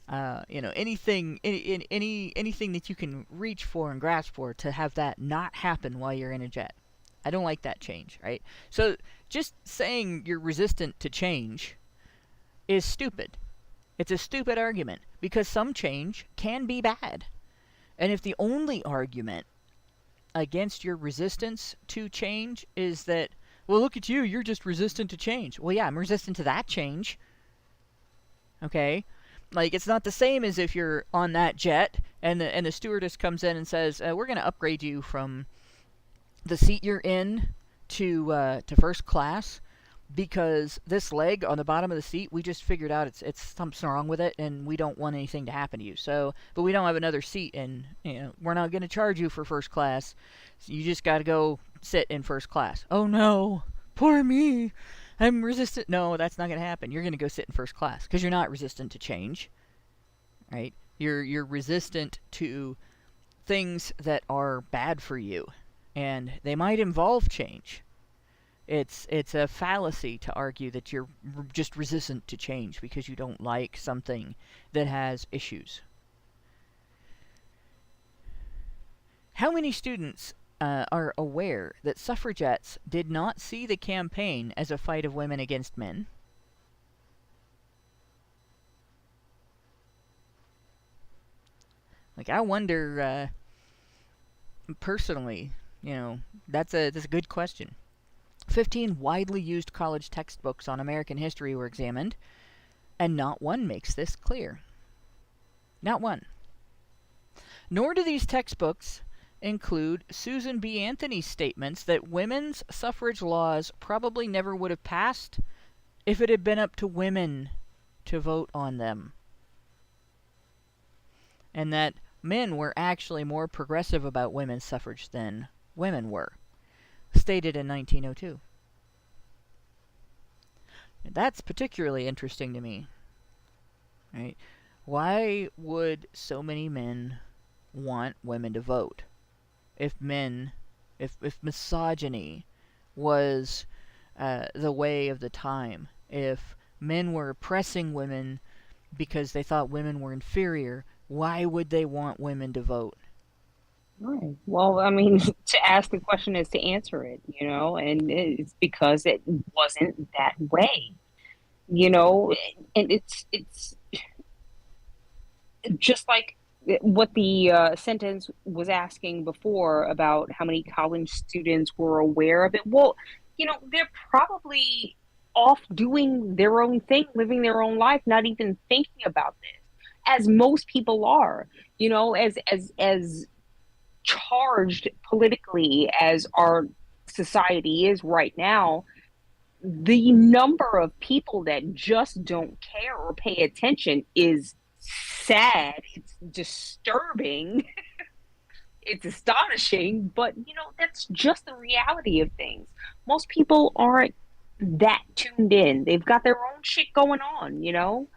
Anything that you can reach for and grasp for to have that not happen while you're in a jet. I don't like that change, right? So just saying you're resistant to change is stupid. It's a stupid argument because some change can be bad. And if the only argument against your resistance to change is that, well, look at you, you're just resistant to change. Well, yeah, I'm resistant to that change. Okay? Like, it's not the same as if you're on that jet and the stewardess comes in and says, we're going to upgrade you from the seat you're in to first class because this leg on the bottom of the seat, we just figured out it's something wrong with it and we don't want anything to happen to you. So, but we don't have another seat and we're not going to charge you for first class. So you just got to go sit in first class. Oh no, poor me. I'm resistant. No, that's not going to happen. You're going to go sit in first class because you're not resistant to change, right? You're resistant to things that are bad for you, and they might involve change. It's a fallacy to argue that you're just resistant to change because you don't like something that has issues. How many students are aware that suffragettes did not see the campaign as a fight of women against men? Like, I wonder, personally, that's a good question. 15 widely used college textbooks on American history were examined, and not one makes this clear. Not one. Nor do these textbooks include Susan B. Anthony's statements that women's suffrage laws probably never would have passed if it had been up to women to vote on them. And that men were actually more progressive about women's suffrage than women were. Stated in 1902. That's particularly interesting to me. Right? Why would so many men want women to vote? If misogyny was the way of the time, if men were oppressing women because they thought women were inferior, why would they want women to vote? Right. Well, I mean, to ask the question is to answer it, and it's because it wasn't that way, and it's just like what the sentence was asking before about how many college students were aware of it. Well, they're probably off doing their own thing, living their own life, not even thinking about this, as most people are, as charged politically as our society is right now. The number of people that just don't care or pay attention is sad. It's disturbing. It's astonishing, but that's just the reality of things. Most people aren't that tuned in. They've got their own shit going on,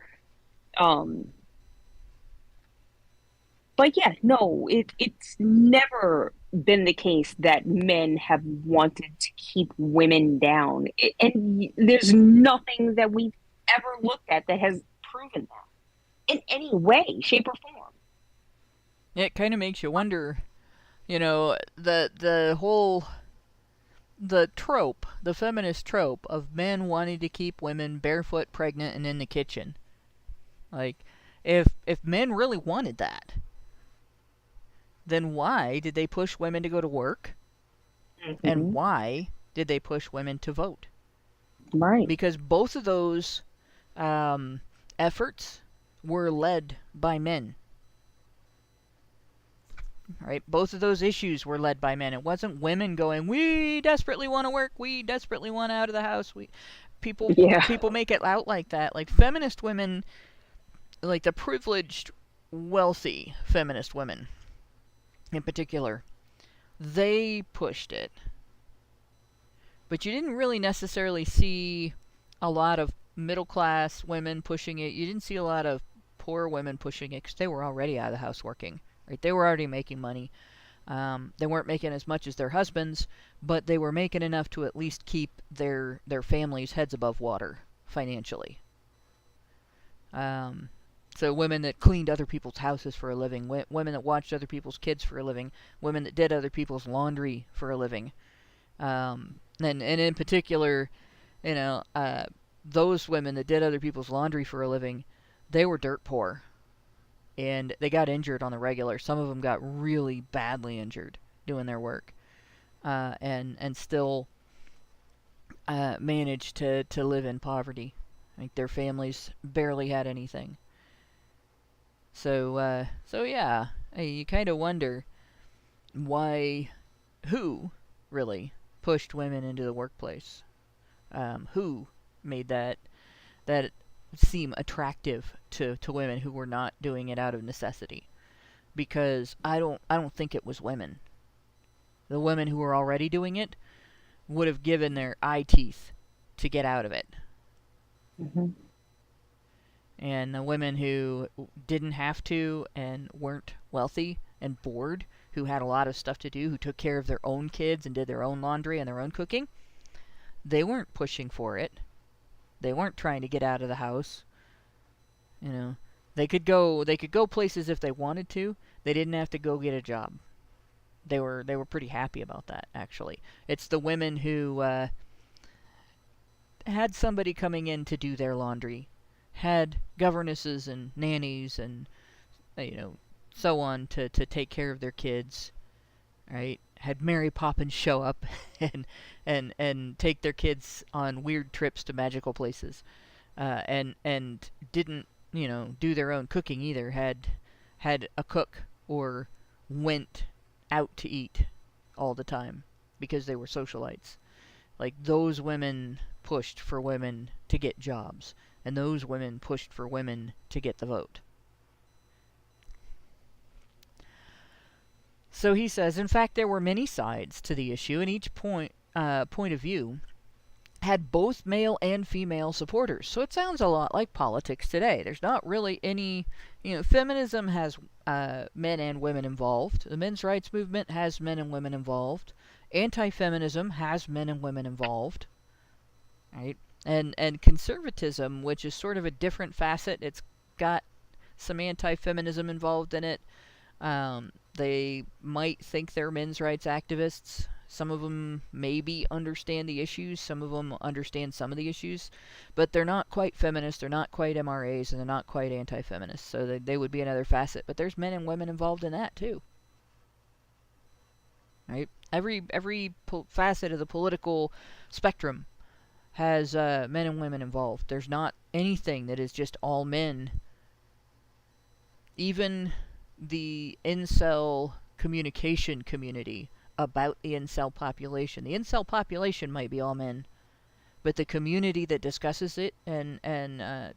But yeah, no, it's never been the case that men have wanted to keep women down. And there's nothing that we've ever looked at that has proven that in any way, shape, or form. It kind of makes you wonder, the trope, the feminist trope of men wanting to keep women barefoot, pregnant, and in the kitchen. Like, if men really wanted that, then why did they push women to go to work? Mm-hmm. And why did they push women to vote? Right. Because both of those efforts were led by men. Right? Both of those issues were led by men. It wasn't women going, we desperately want to work, we desperately want out of the house. People make it out like that. Like feminist women, like the privileged, wealthy feminist women in particular, they pushed it. But you didn't really necessarily see a lot of middle-class women pushing it. You didn't see a lot of poor women pushing it because they were already out of the house working. Right? They were already making money. They weren't making as much as their husbands, but they were making enough to at least keep their families' heads above water financially. So women that cleaned other people's houses for a living, women that watched other people's kids for a living, women that did other people's laundry for a living. And in particular, those women that did other people's laundry for a living, they were dirt poor. And they got injured on the regular. Some of them got really badly injured doing their work. And still managed to live in poverty. Like their families barely had anything. So yeah, you kind of wonder who really pushed women into the workplace? Who made that seem attractive to women who were not doing it out of necessity? Because I don't think it was women. The women who were already doing it would have given their eye teeth to get out of it. Mm-hmm. And the women who didn't have to and weren't wealthy and bored, who had a lot of stuff to do, who took care of their own kids and did their own laundry and their own cooking, they weren't pushing for it. They weren't trying to get out of the house. They could go places if they wanted to. They didn't have to go get a job. They were pretty happy about that, actually. It's the women who had somebody coming in to do their laundry, had governesses and nannies and so on to take care of their kids, right? Had Mary Poppins show up and take their kids on weird trips to magical places, and didn't do their own cooking either. Had a cook or went out to eat all the time because they were socialites. Like those women pushed for women to get jobs. And those women pushed for women to get the vote. So he says, in fact, there were many sides to the issue, and each point of view had both male and female supporters. So it sounds a lot like politics today. There's not really any, feminism has men and women involved. The men's rights movement has men and women involved. Anti-feminism has men and women involved. right? And conservatism, which is sort of a different facet, it's got some anti-feminism involved in it. They might think they're men's rights activists. Some of them maybe understand the issues. Some of them understand some of the issues. But they're not quite feminists. They're not quite MRAs. And they're not quite anti-feminists. So they would be another facet. But there's men and women involved in that too. Right? Every facet of the political spectrum has men and women involved. There's not anything that is just all men. Even the incel communication community about the incel population. The incel population might be all men, but the community that discusses it and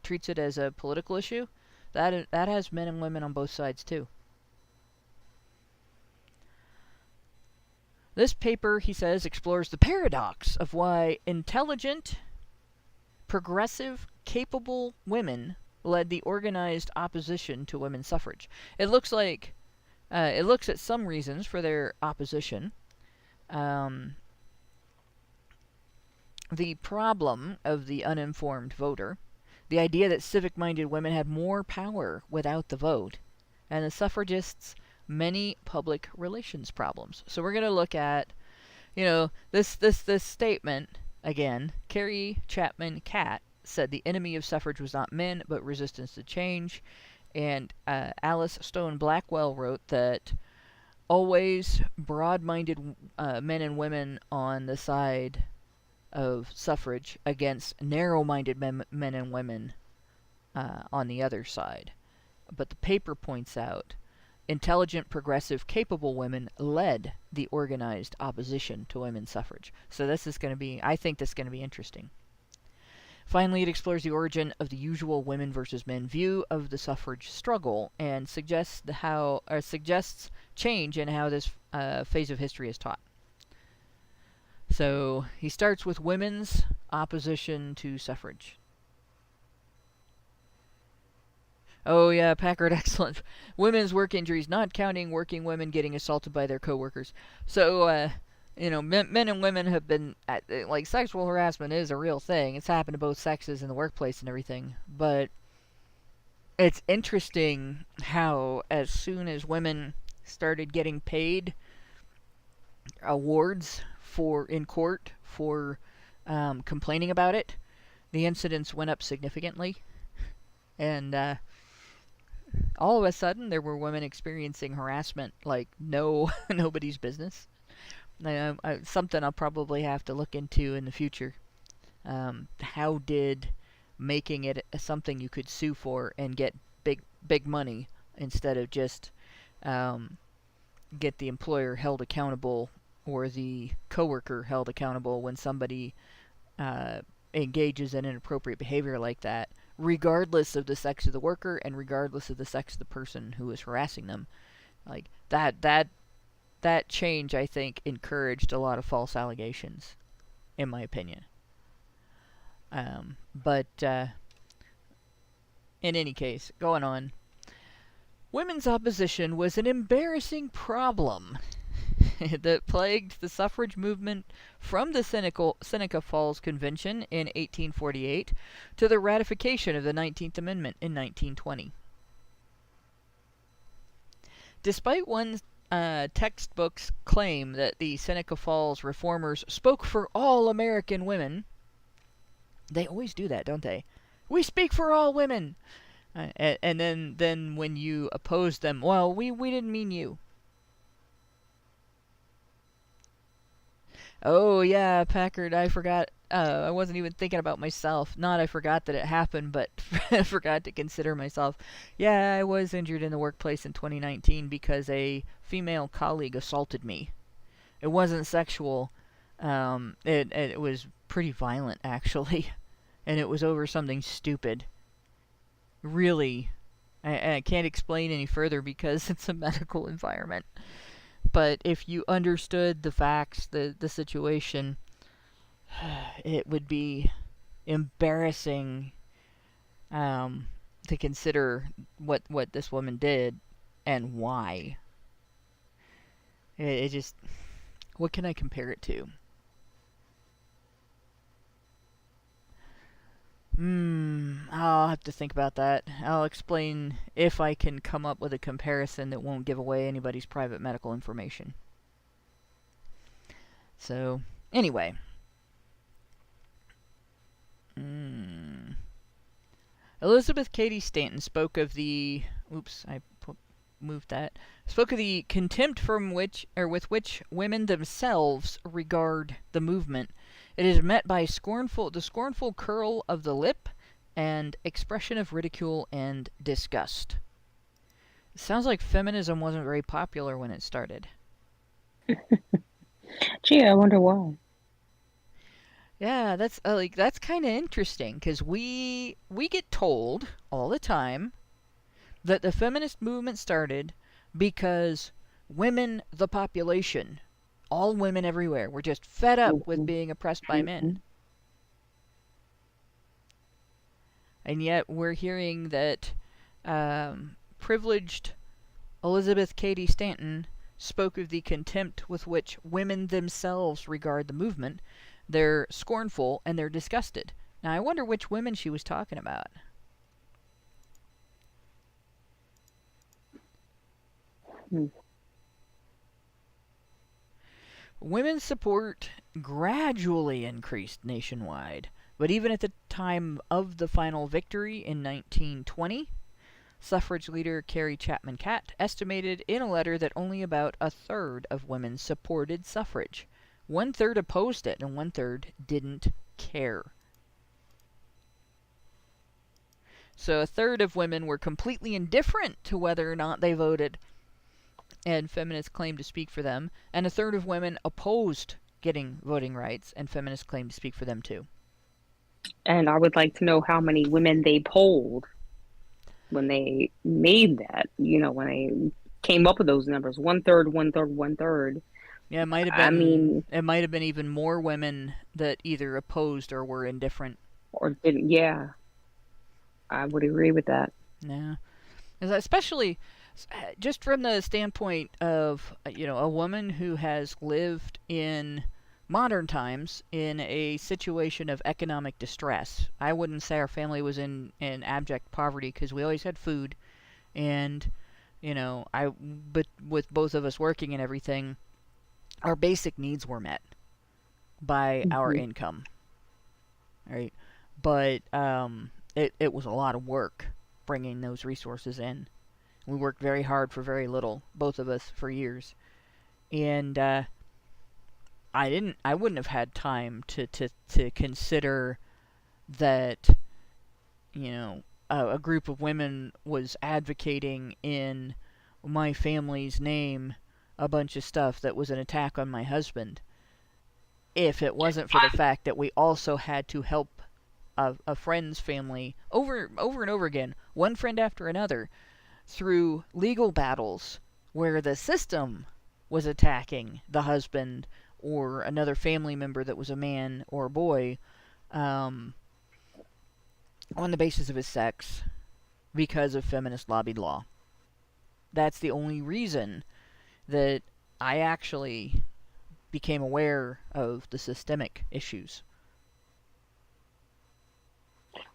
treats it as a political issue, that has men and women on both sides too. This paper, he says, explores the paradox of why intelligent, progressive, capable women led the organized opposition to women's suffrage. It looks at some reasons for their opposition. The problem of the uninformed voter, the idea that civic-minded women had more power without the vote, and the suffragists' many public relations problems. So we're going to look at, this statement again. Carrie Chapman Catt said the enemy of suffrage was not men, but resistance to change. And Alice Stone Blackwell wrote that always broad-minded men and women on the side of suffrage against narrow-minded men and women on the other side. But the paper points out intelligent, progressive, capable women led the organized opposition to women's suffrage. So this is going to be, I think this is going to be interesting. Finally, it explores the origin of the usual women versus men view of the suffrage struggle and suggests change in how this phase of history is taught. So he starts with women's opposition to suffrage. Oh yeah, Packard, excellent. Women's work injuries, not counting working women getting assaulted by their coworkers. So, men and women have been, sexual harassment is a real thing. It's happened to both sexes in the workplace and everything. But it's interesting how as soon as women started getting paid awards in court for complaining about it, the incidents went up significantly. And all of a sudden, there were women experiencing harassment like nobody's business. Something I'll probably have to look into in the future. How did making it something you could sue for and get big money instead of just get the employer held accountable or the coworker held accountable when somebody engages in inappropriate behavior like that, regardless of the sex of the worker and regardless of the sex of the person who is harassing them. Like that change, I think, encouraged a lot of false allegations, in my opinion. But in any case, going on, women's opposition was an embarrassing problem that plagued the suffrage movement from the Seneca Falls Convention in 1848 to the ratification of the 19th Amendment in 1920. Despite one textbook's claim that the Seneca Falls reformers spoke for all American women, they always do that, don't they? We speak for all women! And then when you oppose them, well, we didn't mean you. Oh, yeah, Packard, I forgot. I wasn't even thinking about myself. Not I forgot that it happened, but I forgot to consider myself. Yeah, I was injured in the workplace in 2019 because a female colleague assaulted me. It wasn't sexual. It was pretty violent, actually. And it was over something stupid. Really. I can't explain any further because it's a medical environment. But if you understood the facts, the situation, it would be embarrassing to consider what this woman did and why. It just, what can I compare it to? I'll have to think about that. I'll explain if I can come up with a comparison that won't give away anybody's private medical information. So, anyway. Elizabeth Cady Stanton spoke of the... Oops, I moved that. Spoke of the contempt with which women themselves regard the movement. It is met by the scornful curl of the lip and expression of ridicule and disgust. It sounds like feminism wasn't very popular when it started. Gee, I wonder why. Yeah, that's kind of interesting, because we get told all the time that the feminist movement started because women, the population, all women everywhere, were just fed up with being oppressed by men. And yet we're hearing that privileged Elizabeth Cady Stanton spoke of the contempt with which women themselves regard the movement. They're scornful and they're disgusted. Now, I wonder which women she was talking about. Women's support gradually increased nationwide, but even at the time of the final victory in 1920, suffrage leader Carrie Chapman Catt estimated in a letter that only about a third of women supported suffrage. 1/3 opposed it, and 1/3 didn't care. So 1/3 of women were completely indifferent to whether or not they voted, and feminists claimed to speak for them, and 1/3 of women opposed getting voting rights, and feminists claimed to speak for them too. And I would like to know how many women they polled when they made that, when they came up with those numbers. 1/3, 1/3, 1/3. Yeah, it might have been. It might have been even more women that either opposed or were indifferent. Or didn't. Yeah, I would agree with that. Yeah, especially just from the standpoint of a woman who has lived in modern times in a situation of economic distress. I wouldn't say our family was in abject poverty, because we always had food, and but with both of us working and everything, our basic needs were met by our income, right? But it was a lot of work bringing those resources in. We worked very hard for very little, both of us, for years, and I wouldn't have had time to consider that a group of women was advocating in my family's name a bunch of stuff that was an attack on my husband, if it wasn't for the fact that we also had to help a friend's family over and over again, one friend after another, through legal battles where the system was attacking the husband or another family member that was a man or a boy on the basis of his sex because of feminist lobbied law. That's the only reason that I actually became aware of the systemic issues.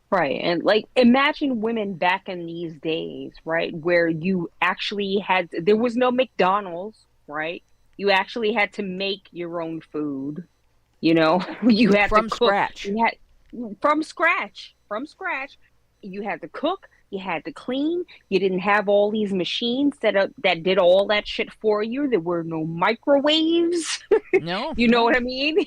Right. And imagine women back in these days, right, where you actually there was no McDonald's, right? You actually had to make your own food, you had from to cook. Scratch. From scratch. You had to cook. You had to clean. You didn't have all these machines that did all that shit for you. There were no microwaves. No. You know what I mean?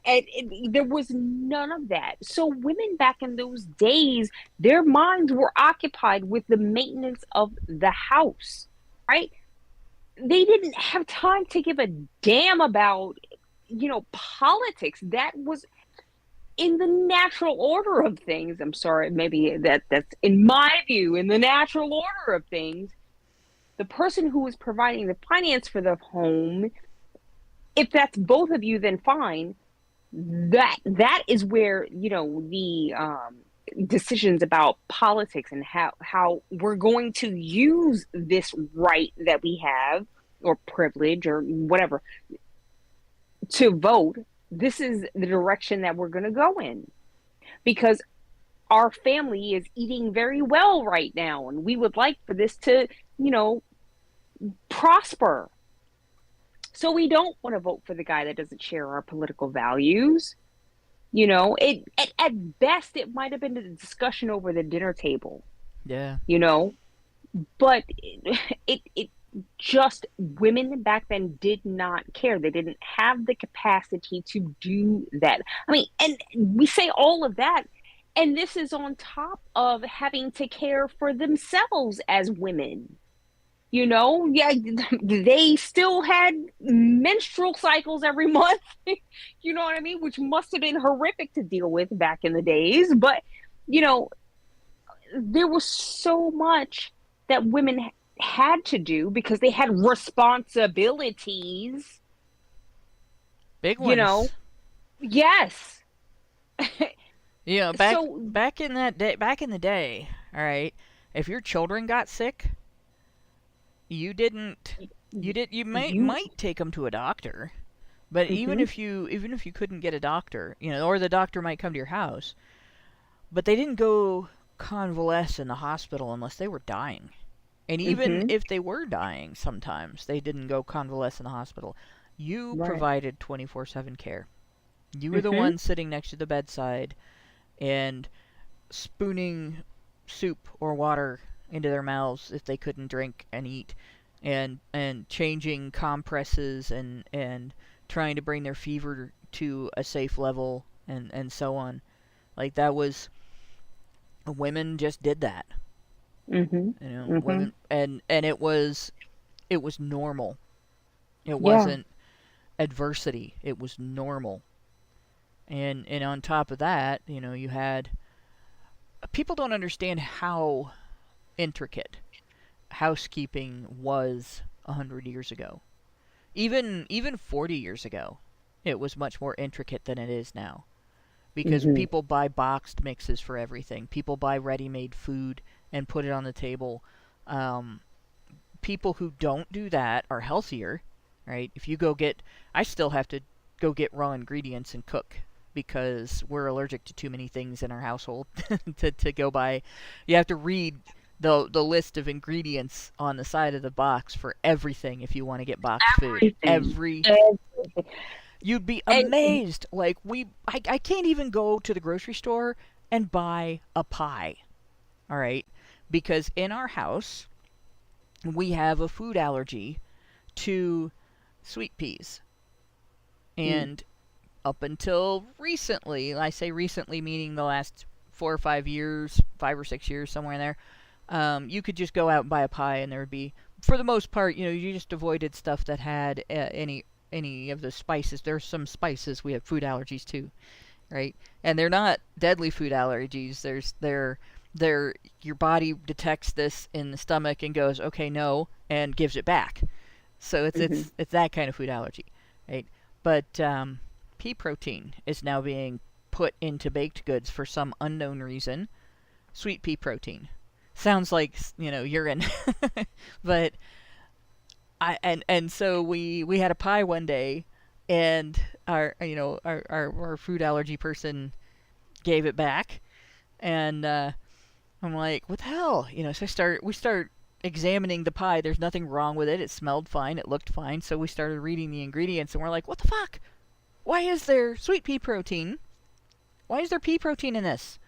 and there was none of that. So women back in those days, their minds were occupied with the maintenance of the house, right? They didn't have time to give a damn about, politics. That was in the natural order of things. I'm sorry, maybe that's in my view, in the natural order of things, the person who is providing the finance for the home, if that's both of you, then fine. That is where, the decisions about politics and how we're going to use this right that we have, or privilege, or whatever, to vote. This is the direction that we're going to go in, because our family is eating very well right now, and we would like for this to, prosper. So we don't want to vote for the guy that doesn't share our political values. At best, it might have been a discussion over the dinner table. Yeah. But it just, women back then did not care. They didn't have the capacity to do that. I mean, and we say all of that, and this is on top of having to care for themselves as women. Yeah, they still had menstrual cycles every month, you know what I mean? Which must have been horrific to deal with back in the days. But, there was so much that women had to do because they had responsibilities. Big ones. Yes. Back in the day, all right, if your children got sick, you might take them to a doctor, but even if you couldn't get a doctor, or the doctor might come to your house, but they didn't go convalesce in the hospital unless they were dying. And even if they were dying, sometimes they didn't go convalesce in the hospital. You provided 24/7 care. You were the one sitting next to the bedside and spooning soup or water into their mouths if they couldn't drink and eat, and changing compresses and trying to bring their fever to a safe level, and so on. Like, that was, women just did that. Women, and it was normal. It wasn't adversity. It was normal. And on top of that, you had, people don't understand how intricate housekeeping was 100 years ago. Even 40 years ago, it was much more intricate than it is now. Because people buy boxed mixes for everything. People buy ready-made food and put it on the table. People who don't do that are healthier, right? I still have to go get raw ingredients and cook, because we're allergic to too many things in our household to go by. You have to read the list of ingredients on the side of the box for everything if you want to get boxed food. Everything. You'd be amazed. Like, I can't even go to the grocery store and buy a pie. All right? Because in our house, we have a food allergy to sweet peas. And up until recently, I say recently meaning the last 4 or 5 years, 5 or 6 years, somewhere in there, you could just go out and buy a pie, and there would be, for the most part, you just avoided stuff that had any of the spices. There's some spices we have food allergies to, right? And they're not deadly food allergies. Your body detects this in the stomach and goes, okay, no, and gives it back. So it's that kind of food allergy, right? But pea protein is now being put into baked goods for some unknown reason. Sweet pea protein. Sounds like, urine. But so we had a pie one day, and our food allergy person gave it back, and I'm like, what the hell? So we start examining the pie. There's nothing wrong with it. It smelled fine. It looked fine. So we started reading the ingredients, and we're like, what the fuck? Why is there sweet pea protein? Why is there pea protein in this?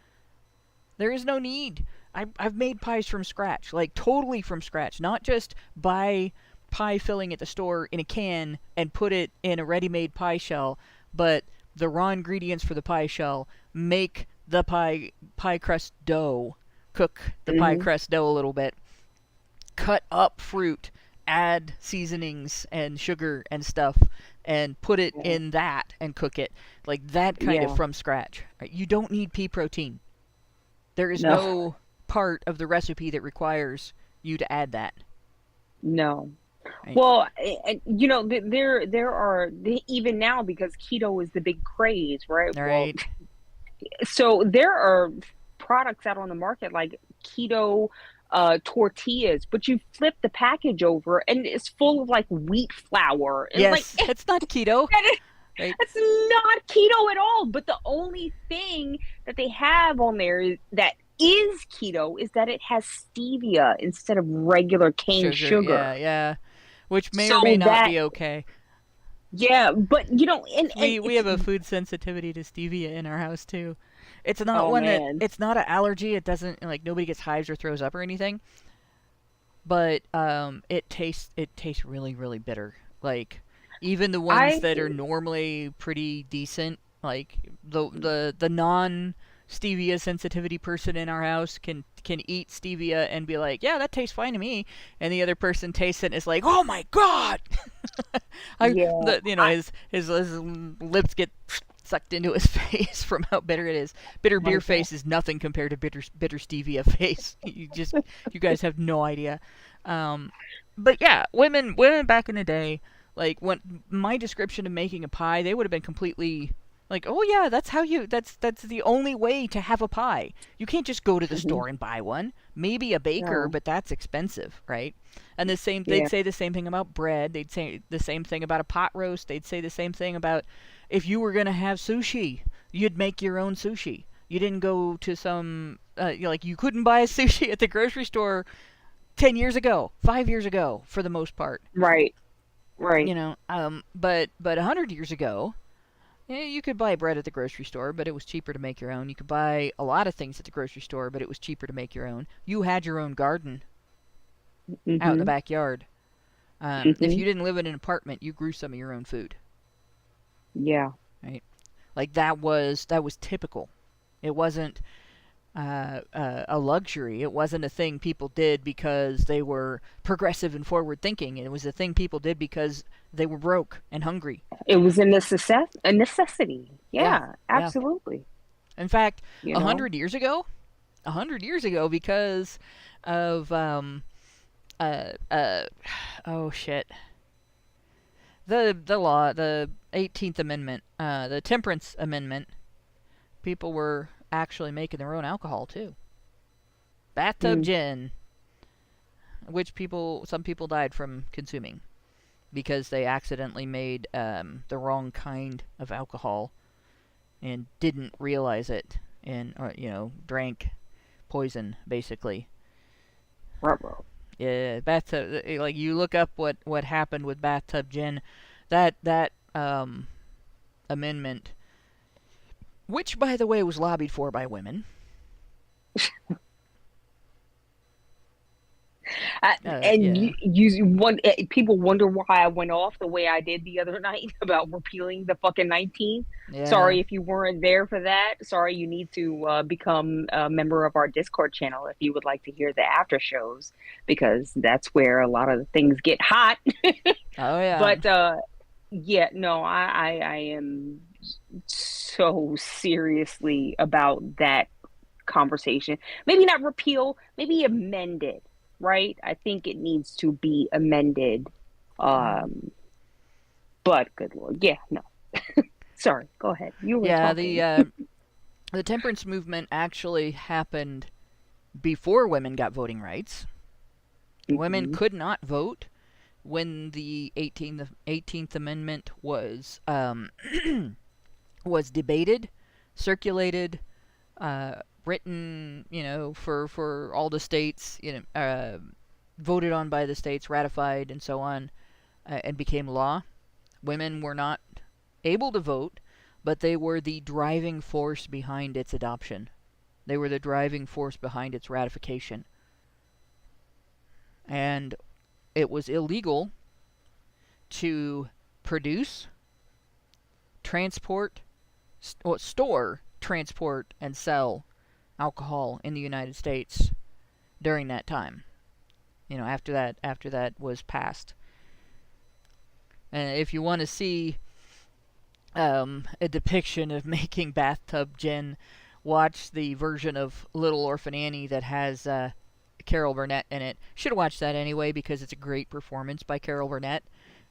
There is no need. I've made pies from scratch, like totally from scratch, not just buy pie filling at the store in a can and put it in a ready-made pie shell, but the raw ingredients for the pie shell, make the pie crust dough, cook the pie crust dough a little bit, cut up fruit, add seasonings and sugar and stuff, and put it in that and cook it. Like that kind of from scratch. Right? You don't need pea protein. There is no part of the recipe that requires you to add that. No. Right. Well, there are, even now, because keto is the big craze, right? Right. Well, so there are products out on the market like keto tortillas, but you flip the package over and it's full of like wheat flour. And yes, it's not keto. Right? That's not keto at all. But the only thing that they have on there that is keto is that it has stevia instead of regular cane sugar. Yeah. Which may or may not be okay. Yeah, but and we have a food sensitivity to stevia in our house too. It's not it's not an allergy. It doesn't nobody gets hives or throws up or anything. But it tastes really, really bitter. Like even the ones that are normally pretty decent, like the non stevia sensitivity person in our house can eat stevia and be like, yeah, that tastes fine to me, and the other person tastes it and is like, oh my god. His lips get sucked into his face from how bitter it is. Bitter beer face is nothing compared to bitter stevia face. You guys have no idea. But yeah, women back in the day, like when my description of making a pie, they would have been completely like, oh yeah, that's the only way to have a pie. You can't just go to the store and buy one. Maybe a baker, but that's expensive, right? And they'd say the same thing about bread. They'd say the same thing about a pot roast. They'd say the same thing about if you were gonna have sushi, you'd make your own sushi. You didn't go to some you couldn't buy a sushi at the grocery store 10 years ago, 5 years ago, for the most part. Right. But 100 years ago, you could buy bread at the grocery store, but it was cheaper to make your own. You could buy a lot of things at the grocery store, but it was cheaper to make your own. You had your own garden out in the backyard. If you didn't live in an apartment, you grew some of your own food. Yeah. Right. Like that was typical. It wasn't a luxury. It wasn't a thing people did because they were progressive and forward thinking. It was a thing people did because they were broke and hungry. It was a necessity. Yeah, absolutely. In fact, 100 years ago, because of oh shit, the law, the 18th Amendment, the Temperance Amendment, people were actually making their own alcohol too. Bathtub gin, which some people died from consuming because they accidentally made the wrong kind of alcohol and didn't realize it, and drank poison basically. Ruh-roh. Yeah, bathtub. Like you look up what happened with bathtub gin, that amendment, which by the way was lobbied for by women. People wonder why I went off the way I did the other night about repealing the fucking 19th. Yeah. Sorry if you weren't there for that. Sorry, you need to become a member of our Discord channel if you would like to hear the after shows, because that's where a lot of the things get hot. Oh yeah. But I am so seriously about that conversation. Maybe not repeal, maybe amend it. Right? I think it needs to be amended. But good Lord. Yeah, no. Sorry, go ahead. You were talking. The temperance movement actually happened before women got voting rights. Women could not vote when the 18th Amendment was was debated, circulated, written, for all the states, voted on by the states, ratified, and so on, and became law. Women were not able to vote, but they were the driving force behind its adoption. They were the driving force behind its ratification. And it was illegal to produce, transport, store, transport, and sell alcohol in the United States during that time. After that was passed. And if you want to see a depiction of making bathtub gin, watch the version of Little Orphan Annie that has Carol Burnett in it. Should have watched that anyway because it's a great performance by Carol Burnett.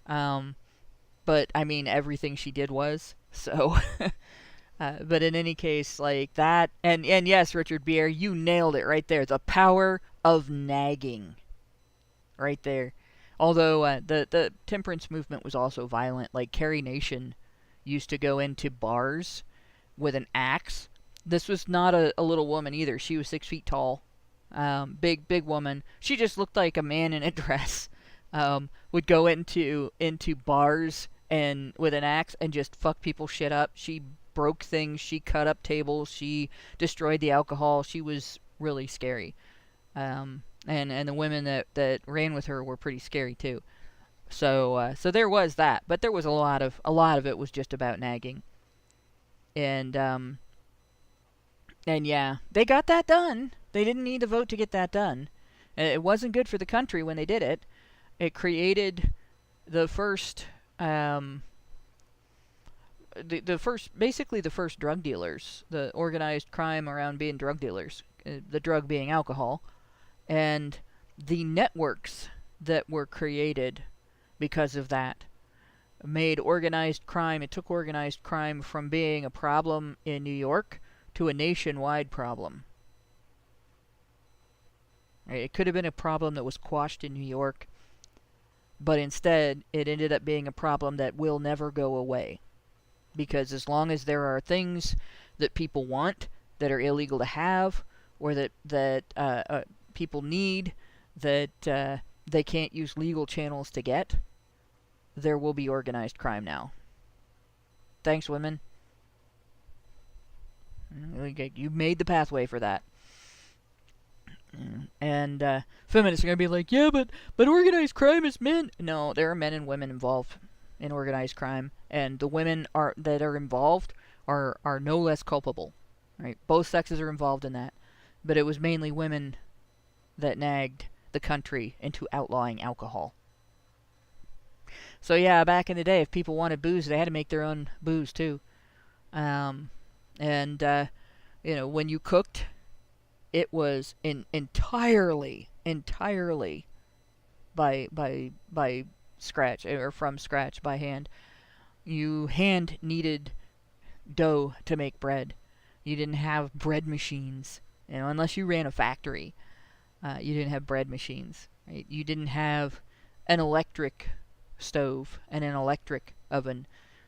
But I mean, everything she did was so. But in any case, like that, and yes, Richard Beer, you nailed it right there. The power of nagging, right there. Although the temperance movement was also violent. Like Carrie Nation used to go into bars with an axe. This was not a little woman either. She was 6 feet tall. Big woman. She just looked like a man in a dress. Would go into bars and with an axe and just fuck people's shit up. She broke things. She cut up tables. She destroyed the alcohol. She was really scary. And the women that ran with her were pretty scary too. So there was that, but there was a lot of it was just about nagging. And yeah, they got that done. They didn't need the vote to get that done. It wasn't good for the country when they did it. It created the first basically the first drug dealers, the organized crime around being drug dealers, the drug being alcohol, and the networks that were created because of that made organized crime. It took organized crime from being a problem in New York to a nationwide problem. It could have been a problem that was quashed in New York, but instead it ended up being a problem that will never go away. Because as long as there are things that people want that are illegal to have, or that people need that they can't use legal channels to get, there will be organized crime now. Thanks, women. You made the pathway for that. And feminists are going to be like, yeah, but organized crime is men. No, there are men and women involved in organized crime, and the women that are involved are no less culpable. Right? Both sexes are involved in that, but it was mainly women that nagged the country into outlawing alcohol. So yeah, back in the day, if people wanted booze, they had to make their own booze too. When you cooked, it was entirely by scratch, or from scratch by hand. You hand kneaded dough to make bread. You didn't have bread machines, unless you ran a factory. You didn't have bread machines. Right? You didn't have an electric stove and an electric oven.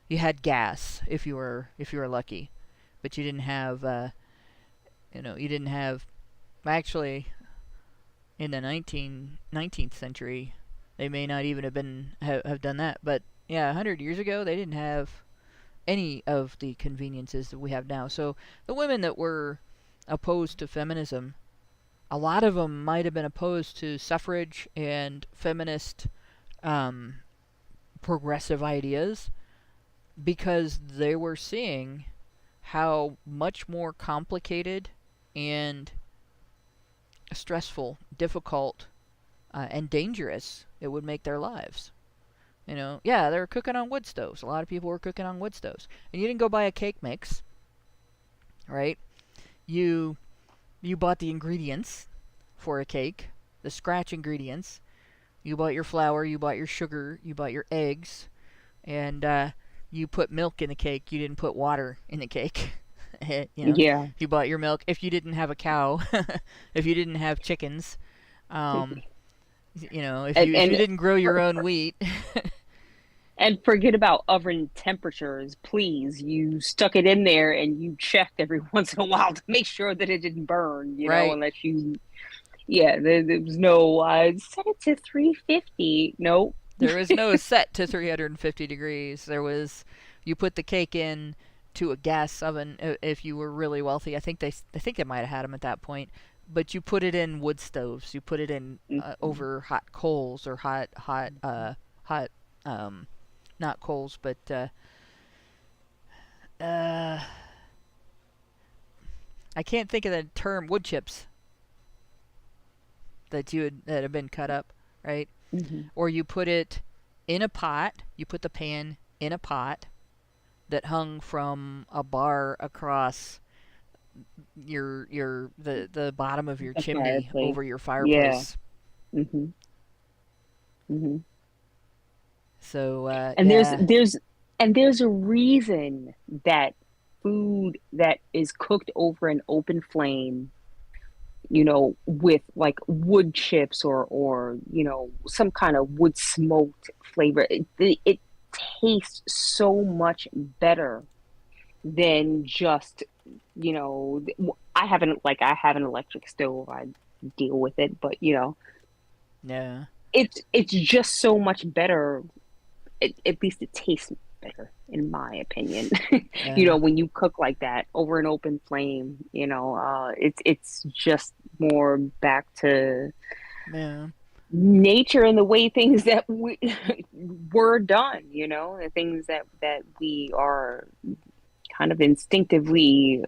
You had gas if you were lucky, but you didn't have actually in the 19th century they may not even have done that, but yeah, 100 years ago they didn't have any of the conveniences that we have now. So the women that were opposed to feminism, a lot of them might have been opposed to suffrage and feminist progressive ideas, because they were seeing how much more complicated and stressful, difficult, and dangerous it would make their lives. Yeah, they were cooking on wood stoves. A lot of people were cooking on wood stoves. And you didn't go buy a cake mix, right? You bought the ingredients for a cake, the scratch ingredients. You bought your flour, you bought your sugar, you bought your eggs, and you put milk in the cake. You didn't put water in the cake. Yeah. You bought your milk. If you didn't have a cow, if you didn't have chickens, if you didn't grow your own wheat. And forget about oven temperatures, please. You stuck it in there and you checked every once in a while to make sure that it didn't burn, right. Unless you... Yeah, there was no, set it to 350. Nope. There was no set to 350 degrees. There was, you put the cake in to a gas oven if you were really wealthy. I think they might have had them at that point. But you put it in wood stoves. You put it in over hot coals, or hot not coals, but I can't think of the term, wood chips that have been cut up, right? Mm-hmm. Or you put it in a pot. You put the pan in a pot that hung from a bar across the bottom of your chimney over your fireplace. Yeah. Mm-hmm. Mm-hmm. So there's a reason that food that is cooked over an open flame, with like wood chips or some kind of wood smoked flavor, it taste so much better than just, you know, I have an electric stove. I deal with it, but Yeah. it's just so much better. At least it tastes better, in my opinion. You know, when you cook like that over an open flame, you know, it's just more back to nature and the way things that we were done. You know, the things that we are kind of instinctively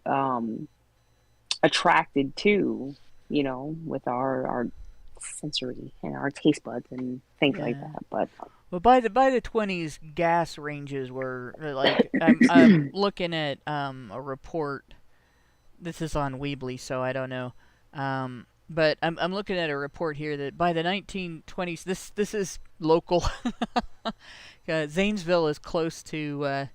attracted to, you know, with our sensory and our taste buds and things like that. But well, by the 20s, gas ranges were like I'm looking at a report. This is on Weebly, so I don't know. But I'm looking at a report here that by the 1920s, this is local. Zanesville is close to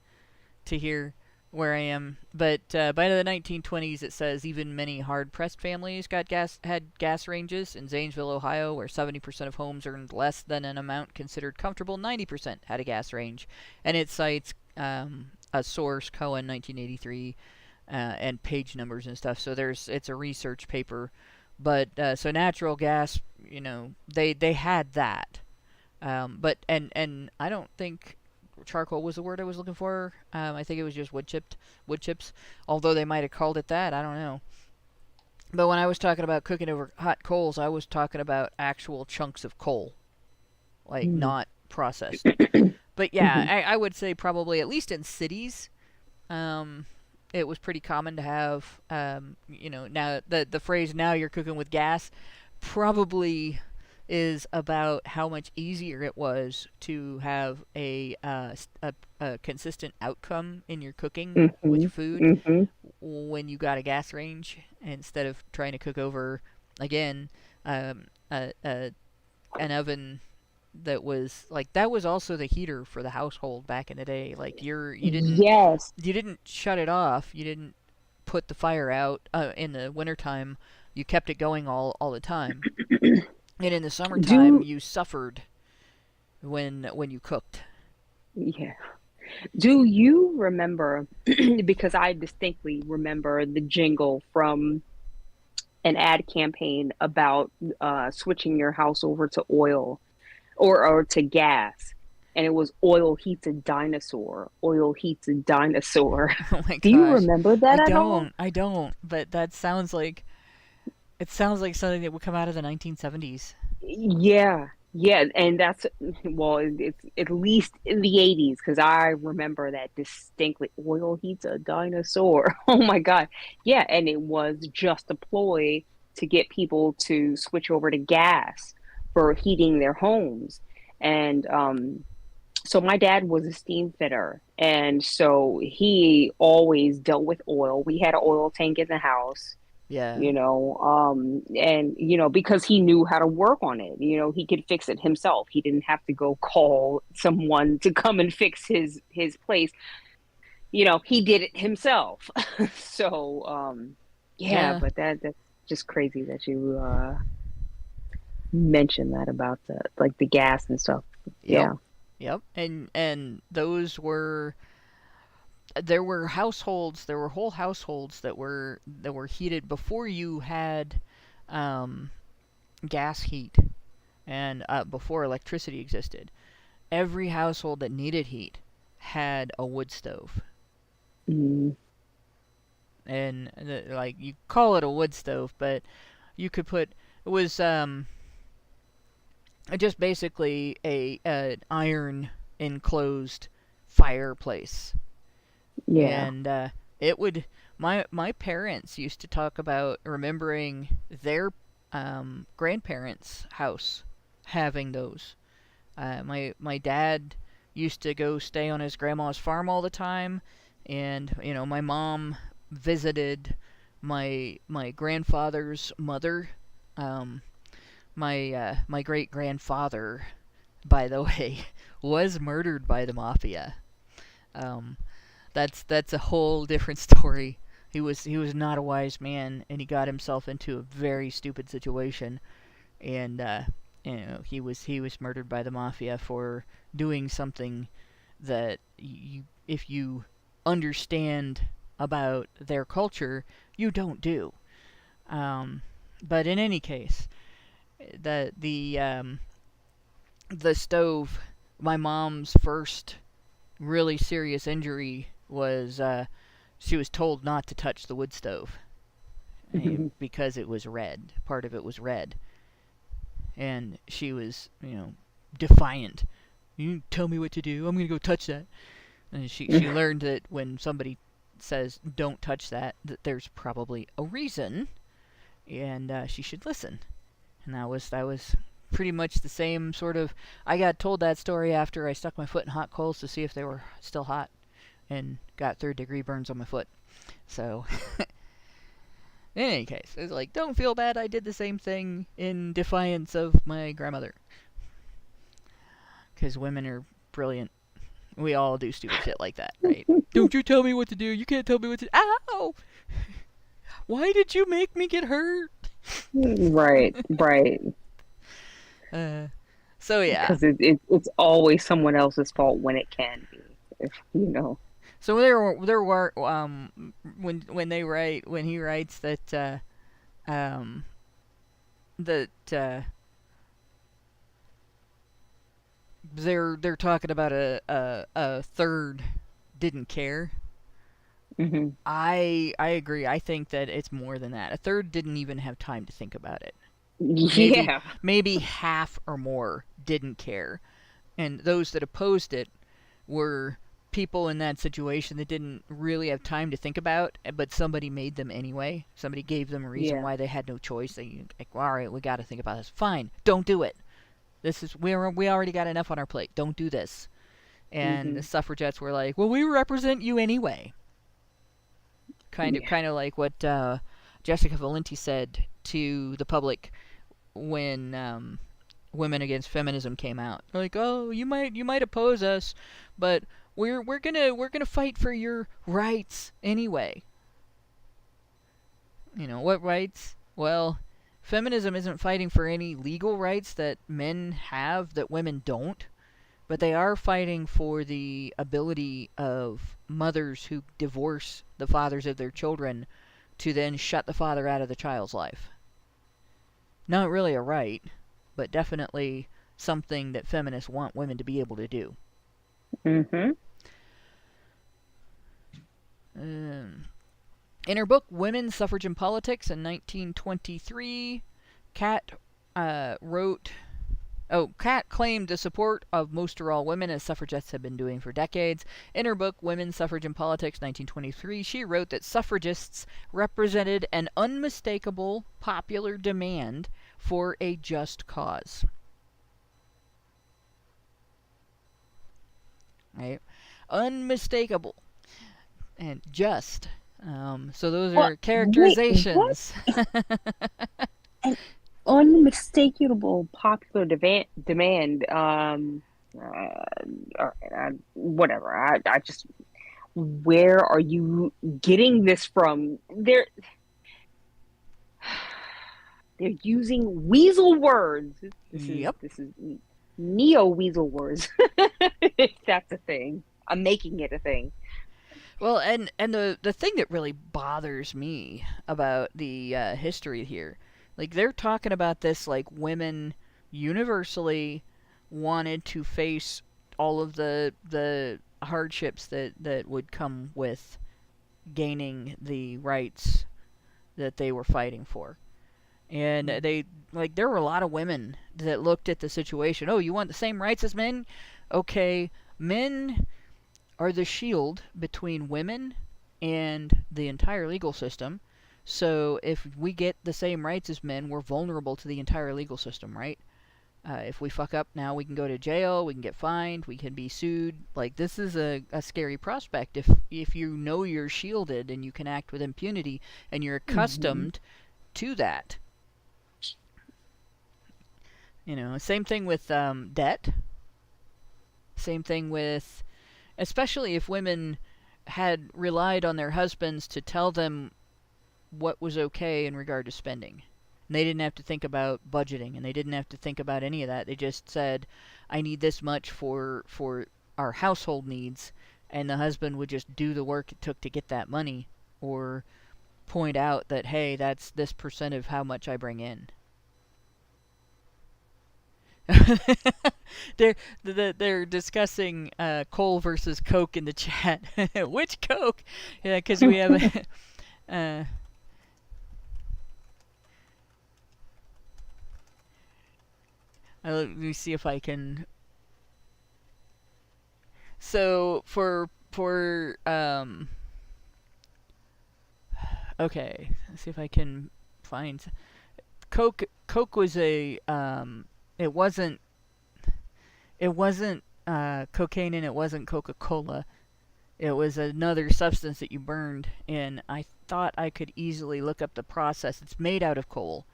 here where I am, but by the 1920s, it says even many hard-pressed families had gas ranges. In Zanesville, Ohio, where 70% of homes earned less than an amount considered comfortable, 90% had a gas range, and it cites a source, Cohen, 1983, and page numbers and stuff. So it's a research paper, but so natural gas, you know, they had that, but and I don't think charcoal was the word I was looking for. I think it was just wood chips, although they might have called it that. I don't know. But when I was talking about cooking over hot coals, I was talking about actual chunks of coal, like not processed. But yeah, I would say probably at least in cities, it was pretty common to have, you know, now the phrase "now you're cooking with gas" probably is about how much easier it was to have a consistent outcome in your cooking with food when you got a gas range instead of trying to cook over, again, an oven that was like, that was also the heater for the household back in the day. Like you didn't shut it off, you didn't put the fire out in the wintertime, you kept it going all the time. And in the summertime, you suffered when you cooked. Yeah. Do you remember, because I distinctly remember the jingle from an ad campaign about switching your house over to oil or to gas. And it was "Oil heats a dinosaur. Oil heats a dinosaur." Oh my gosh. Do you remember that at all? I don't. But that sounds like... It sounds like something that would come out of the 1970s. Yeah, and that's, well, it's at least in the 80s, because I remember that distinctly. Oil heats a dinosaur. Oh my God. Yeah, and it was just a ploy to get people to switch over to gas for heating their homes. And so my dad was a steam fitter, and so he always dealt with oil. We had an oil tank in the house. Yeah. You know, and, you know, because he knew how to work on it, you know, he could fix it himself. He didn't have to go call someone to come and fix his place. You know, he did it himself. So, but that's just crazy that you mentioned that about the gas and stuff. Yeah. Yep. And those were... There were whole households that were heated before you had gas heat and before electricity existed. Every household that needed heat had a wood stove. And like, you call it a wood stove, but you could put... It was just basically an iron enclosed fireplace. Yeah. And it would... My parents used to talk about remembering their grandparents' house having those. My dad used to go stay on his grandma's farm all the time, and, you know, my mom visited my grandfather's mother. My great grandfather, by the way, was murdered by the mafia. That's a whole different story. He was not a wise man, and he got himself into a very stupid situation, and you know, he was murdered by the mafia for doing something that if you understand about their culture, you don't do. But in any case, the stove, my mom's first really serious injury was she was told not to touch the wood stove because it was red. Part of it was red. And she was, defiant. You tell me what to do, I'm going to go touch that. And she learned that when somebody says don't touch that there's probably a reason, and she should listen. And that was pretty much the same sort of... I got told that story after I stuck my foot in hot coals to see if they were still hot, and got third-degree burns on my foot. So, in any case, it's like, don't feel bad, I did the same thing in defiance of my grandmother. Because women are brilliant. We all do stupid shit like that, right? Don't you tell me what to do. You can't tell me what to do. Ow! Why did you make me get hurt? Right. So yeah. Because it's always someone else's fault when it can be, So there were when he writes that they're talking about a third didn't care. Mm-hmm. I agree. I think that it's more than that. A third didn't even have time to think about it. Maybe half or more didn't care. And those that opposed it were people in that situation that didn't really have time to think about, but somebody made them anyway. Somebody gave them a reason why they had no choice. They like, well, all right, we got to think about this. Fine, don't do it. We already got enough on our plate. Don't do this. And the suffragettes were like, well, we represent you anyway. Kind of like what Jessica Valenti said to the public when Women Against Feminism came out. They're like, oh, you might oppose us, but we're gonna fight for your rights anyway. What rights? Well, feminism isn't fighting for any legal rights that men have that women don't, but they are fighting for the ability of mothers who divorce the fathers of their children to then shut the father out of the child's life. Not really a right, but definitely something that feminists want women to be able to do. Mm-hmm. In her book, Women's Suffrage and Politics in 1923, Kat claimed the support of most or all women, as suffragettes have been doing for decades. In her book, Women's Suffrage and Politics, 1923, she wrote that suffragists represented an unmistakable popular demand for a just cause. Right? Unmistakable. And just. So those are characterizations. An unmistakable popular demand. Whatever. I just. Where are you getting this from? They're using weasel words. This is neo-weasel words. If that's a thing. I'm making it a thing. Well, and the thing that really bothers me about the history here, like, they're talking about this like women universally wanted to face all of the hardships that would come with gaining the rights that they were fighting for. And there were a lot of women that looked at the situation. Oh, you want the same rights as men? Okay, men are the shield between women and the entire legal system. So if we get the same rights as men, we're vulnerable to the entire legal system, right? If we fuck up now, we can go to jail, we can get fined, we can be sued. Like, this is a scary prospect if you know you're shielded and you can act with impunity and you're accustomed to that. Same thing with debt. Same thing with... Especially if women had relied on their husbands to tell them what was okay in regard to spending. And they didn't have to think about budgeting, and they didn't have to think about any of that. They just said, I need this much for our household needs, and the husband would just do the work it took to get that money, or point out that, hey, that's this percent of how much I bring in. They're discussing coal versus Coke in the chat. Which Coke? Yeah, because we have let me see if I can. So for okay, let's see if I can find Coke. Coke was a it wasn't cocaine, and it wasn't Coca-Cola. It was another substance that you burned, and I thought I could easily look up the process. It's made out of coal.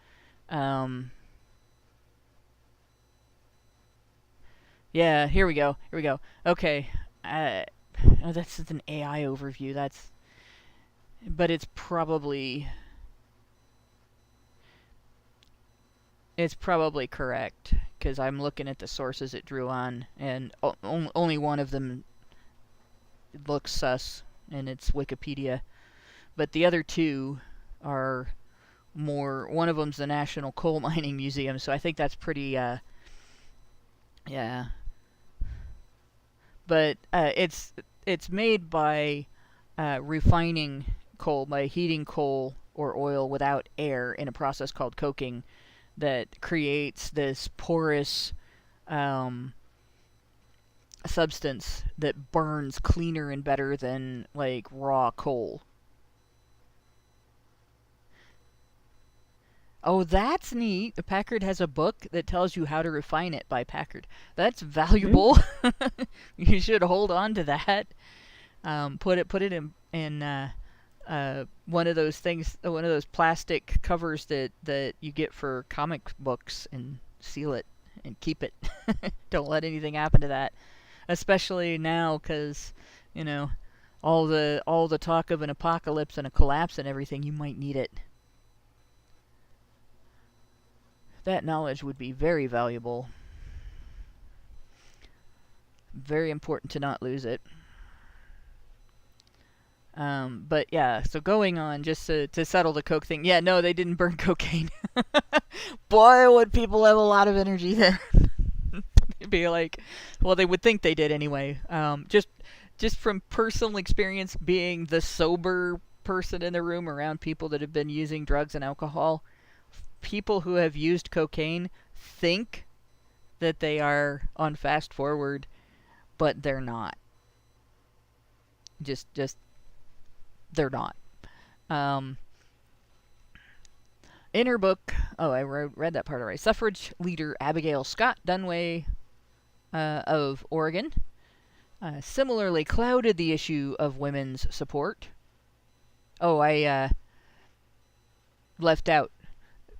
Yeah, here we go. Okay. Oh, that's an AI overview. But it's probably correct, because I'm looking at the sources it drew on, and only one of them looks sus, and it's Wikipedia. But the other two are more. One of them's the National Coal Mining Museum, so I think that's pretty. Yeah. But it's made by refining coal, by heating coal or oil without air in a process called coking, that creates this porous substance that burns cleaner and better than like raw coal. Oh, that's neat. Packard has a book that tells you how to refine it by Packard. That's valuable. You should hold on to that. Put it in one of those things, one of those plastic covers that you get for comic books, and seal it and keep it. Don't let anything happen to that, especially now, because all the talk of an apocalypse and a collapse and everything. You might need it. That knowledge would be very valuable. Very important to not lose it. But yeah, so going on, just to settle the Coke thing. Yeah, no, they didn't burn cocaine. Boy, would people have a lot of energy there. It'd be like, well, they would think they did anyway. Just from personal experience, being the sober person in the room around people that have been using drugs and alcohol, people who have used cocaine think that they are on fast forward, but they're not. Just they're not. In her book, I read that part already. Suffrage leader Abigail Scott Dunway of Oregon similarly clouded the issue of women's support. Oh, I left out.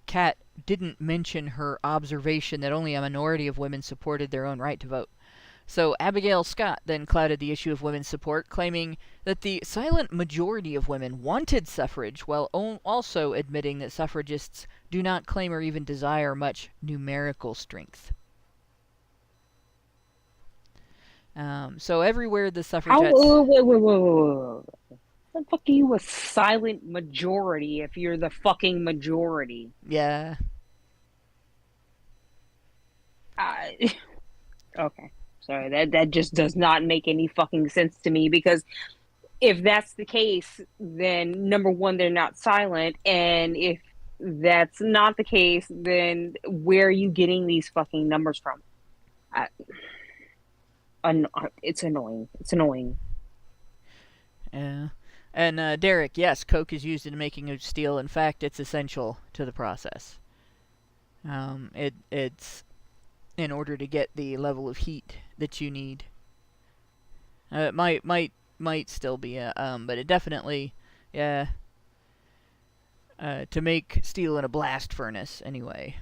Kat didn't mention her observation that only a minority of women supported their own right to vote. So Abigail Scott then clouded the issue of women's support, claiming that the silent majority of women wanted suffrage, while also admitting that suffragists do not claim or even desire much numerical strength. So everywhere the suffragettes... Wait. The fuck are you a silent majority if you're the fucking majority? Yeah. Okay. Sorry, that just does not make any fucking sense to me, because if that's the case, then number one, they're not silent, and if that's not the case, then where are you getting these fucking numbers from? It's annoying. It's annoying. Yeah. And Derek, yes, coke is used in the making of steel. In fact, it's essential to the process. It's in order to get the level of heat that you need. It might still be but it definitely, yeah. To make steel in a blast furnace, anyway.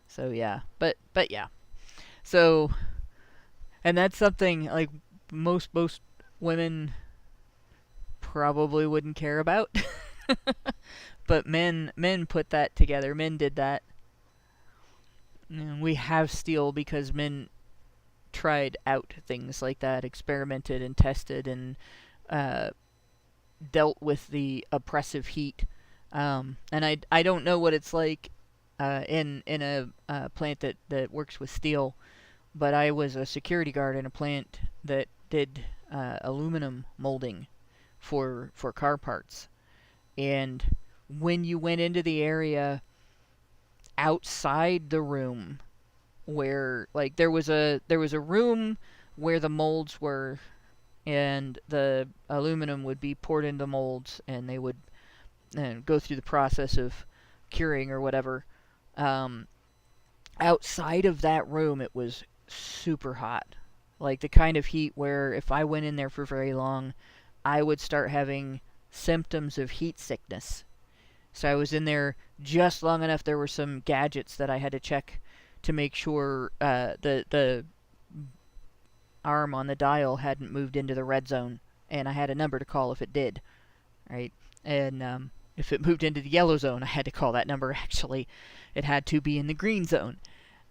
So yeah, but yeah. So, and that's something like most women probably wouldn't care about. But men put that together. Men did that. And we have steel because men tried out things like that, experimented and tested and dealt with the oppressive heat. And I don't know what it's like in a plant that works with steel, but I was a security guard in a plant that did aluminum molding for car parts. And when you went into the area outside the room where, like, there was a room where the molds were, and the aluminum would be poured into molds, and they would go through the process of curing or whatever. Outside of that room, it was super hot. Like the kind of heat where if I went in there for very long, I would start having symptoms of heat sickness. So I was in there just long enough. There were some gadgets that I had to check to make sure the arm on the dial hadn't moved into the red zone, and I had a number to call if it did, right? And if it moved into the yellow zone, I had to call that number. Actually, it had to be in the green zone,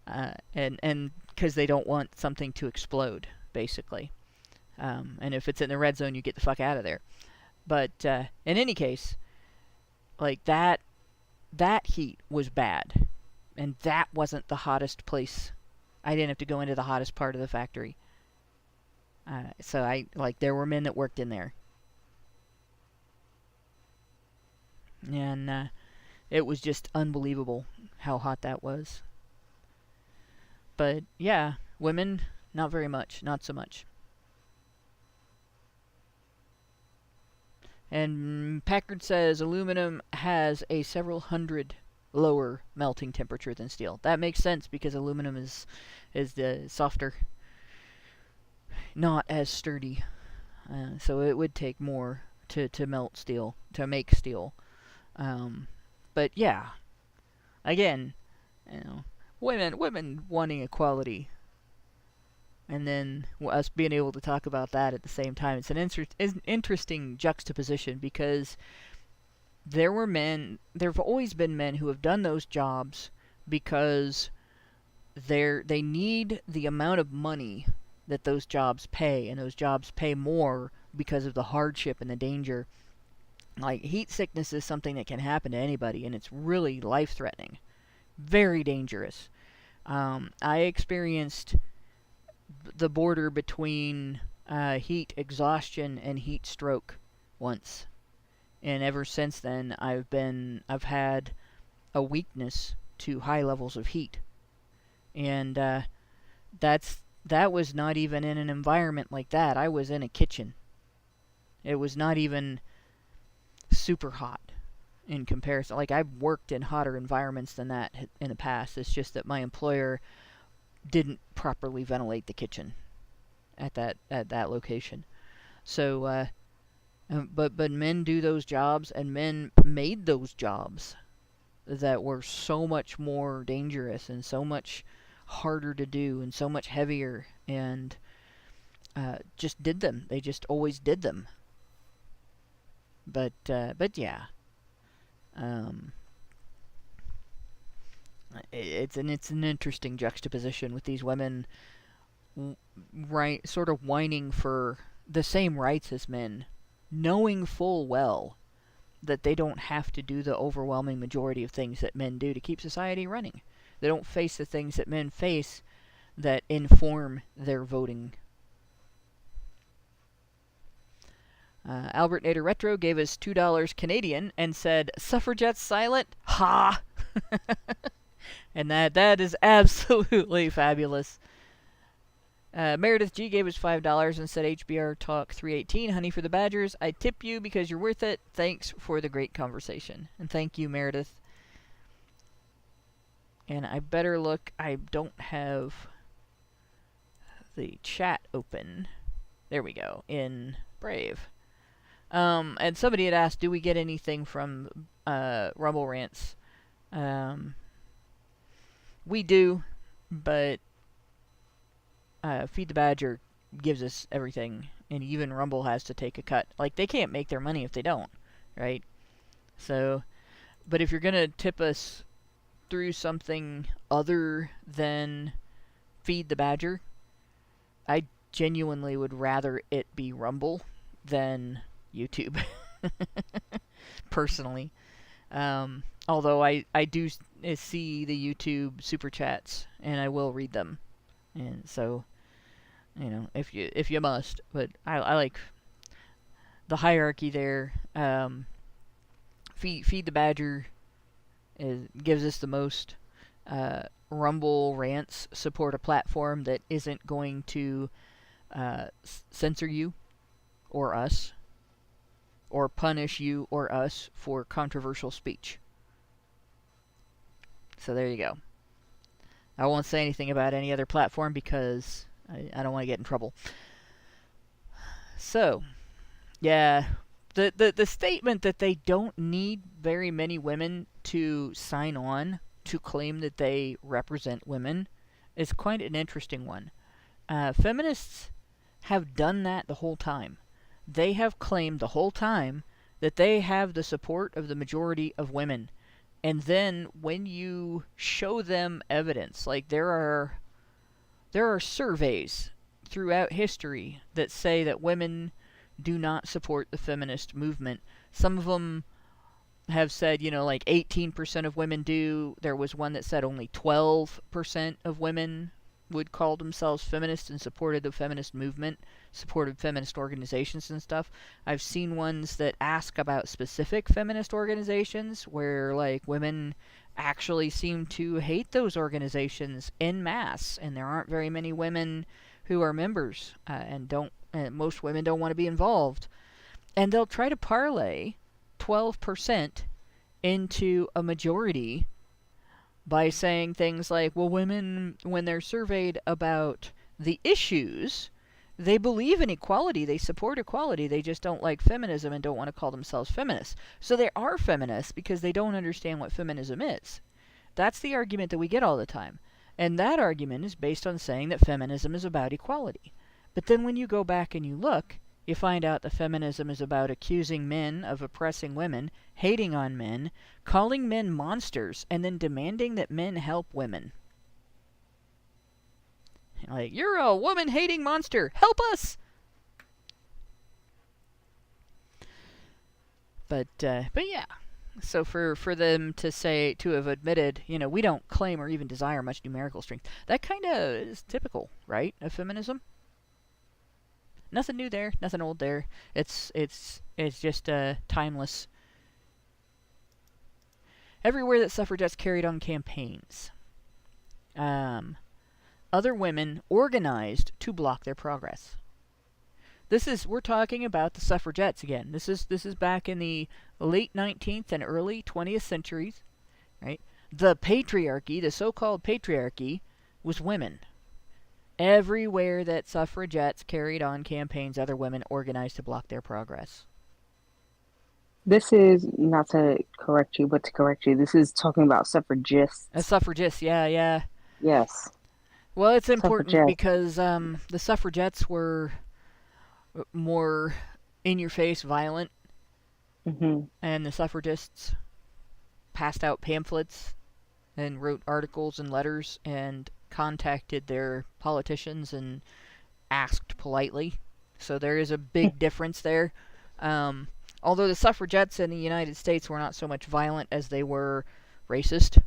and because they don't want something to explode, basically. And if it's in the red zone, you get the fuck out of there. But in any case, like that heat was bad, and that wasn't the hottest place. I didn't have to go into the hottest part of the factory. So there were men that worked in there. And it was just unbelievable how hot that was. But yeah, women, not very much, not so much. And Packard says aluminum has a several hundred lower melting temperature than steel. That makes sense because aluminum is the softer, not as sturdy. So it would take more to melt steel, to make steel. But yeah, again, women wanting equality, and then us being able to talk about that at the same time. It's an interesting juxtaposition because there've always been men who have done those jobs because they need the amount of money that those jobs pay, and those jobs pay more because of the hardship and the danger. Like, heat sickness is something that can happen to anybody, and it's really life-threatening. Very dangerous. I experienced the border between heat exhaustion and heat stroke once. And ever since then, I've had a weakness to high levels of heat. And that was not even in an environment like that. I was in a kitchen. It was not even super hot in comparison. Like, I've worked in hotter environments than that in the past. It's just that my employer didn't properly ventilate the kitchen at that location. So, but men do those jobs, and men made those jobs that were so much more dangerous and so much harder to do and so much heavier, and just did them. They just always did them. But yeah, it's an interesting juxtaposition with these women, sort of whining for the same rights as men, knowing full well that they don't have to do the overwhelming majority of things that men do to keep society running. They don't face the things that men face that inform their voting. Albert Nader Retro gave us $2 Canadian and said, "Suffragettes silent? Ha!" And that is absolutely fabulous. Meredith G gave us $5 and said, "HBR Talk 318, honey for the Badgers. I tip you because you're worth it. Thanks for the great conversation." And thank you, Meredith. And I better look. I don't have the chat open. There we go. In Brave. And somebody had asked, do we get anything from Rumble Rants? We do, but Feed the Badger gives us everything, and even Rumble has to take a cut. Like, they can't make their money if they don't, right? So, but if you're going to tip us through something other than Feed the Badger, I genuinely would rather it be Rumble than YouTube, personally. Although I do see the YouTube super chats, and I will read them, and so, you know, if you must, but I like the hierarchy there. Feed the Badger gives us the most. Rumble rants support a platform that isn't going to censor you or us, or punish you or us for controversial speech. So there you go. I won't say anything about any other platform because I don't want to get in trouble. So, yeah, the statement that they don't need very many women to sign on to claim that they represent women is quite an interesting one. Feminists have done that the whole time. They have claimed the whole time that they have the support of the majority of women. And then when you show them evidence, like there are surveys throughout history that say that women do not support the feminist movement. Some of them have said, you know, like 18% of women do. There was one that said only 12% of women would call themselves feminists and supported the feminist movement, supported feminist organizations and stuff. I've seen ones that ask about specific feminist organizations where, like, women actually seem to hate those organizations en masse, and there aren't very many women who are members, and most women don't want to be involved. And they'll try to parlay 12% into a majority by saying things like, well, women, when they're surveyed about the issues, they believe in equality, they support equality, they just don't like feminism and don't want to call themselves feminists. So they are feminists because they don't understand what feminism is. That's the argument that we get all the time. And that argument is based on saying that feminism is about equality. But then when you go back and you look, you find out that feminism is about accusing men of oppressing women, hating on men, calling men monsters, and then demanding that men help women. Like, you're a woman-hating monster! Help us! But yeah. So for them to say, to have admitted, you know, we don't claim or even desire much numerical strength, that kind of is typical, right, of feminism? Nothing new there, nothing old there. It's just timeless. Everywhere that suffragettes carried on campaigns, other women organized to block their progress. We're talking about the suffragettes again. This is back in the late 19th and early 20th centuries, right? The patriarchy, the so-called patriarchy, was women. Everywhere that suffragettes carried on campaigns, other women organized to block their progress. This is, not to correct you, but to correct you, this is talking about suffragists. Suffragists, yeah. Yes. Well, it's important because the suffragettes were more in-your-face, violent, and the suffragists passed out pamphlets and wrote articles and letters and contacted their politicians and asked politely. So there is a big difference there. Although the suffragettes in the United States were not so much violent as they were racist.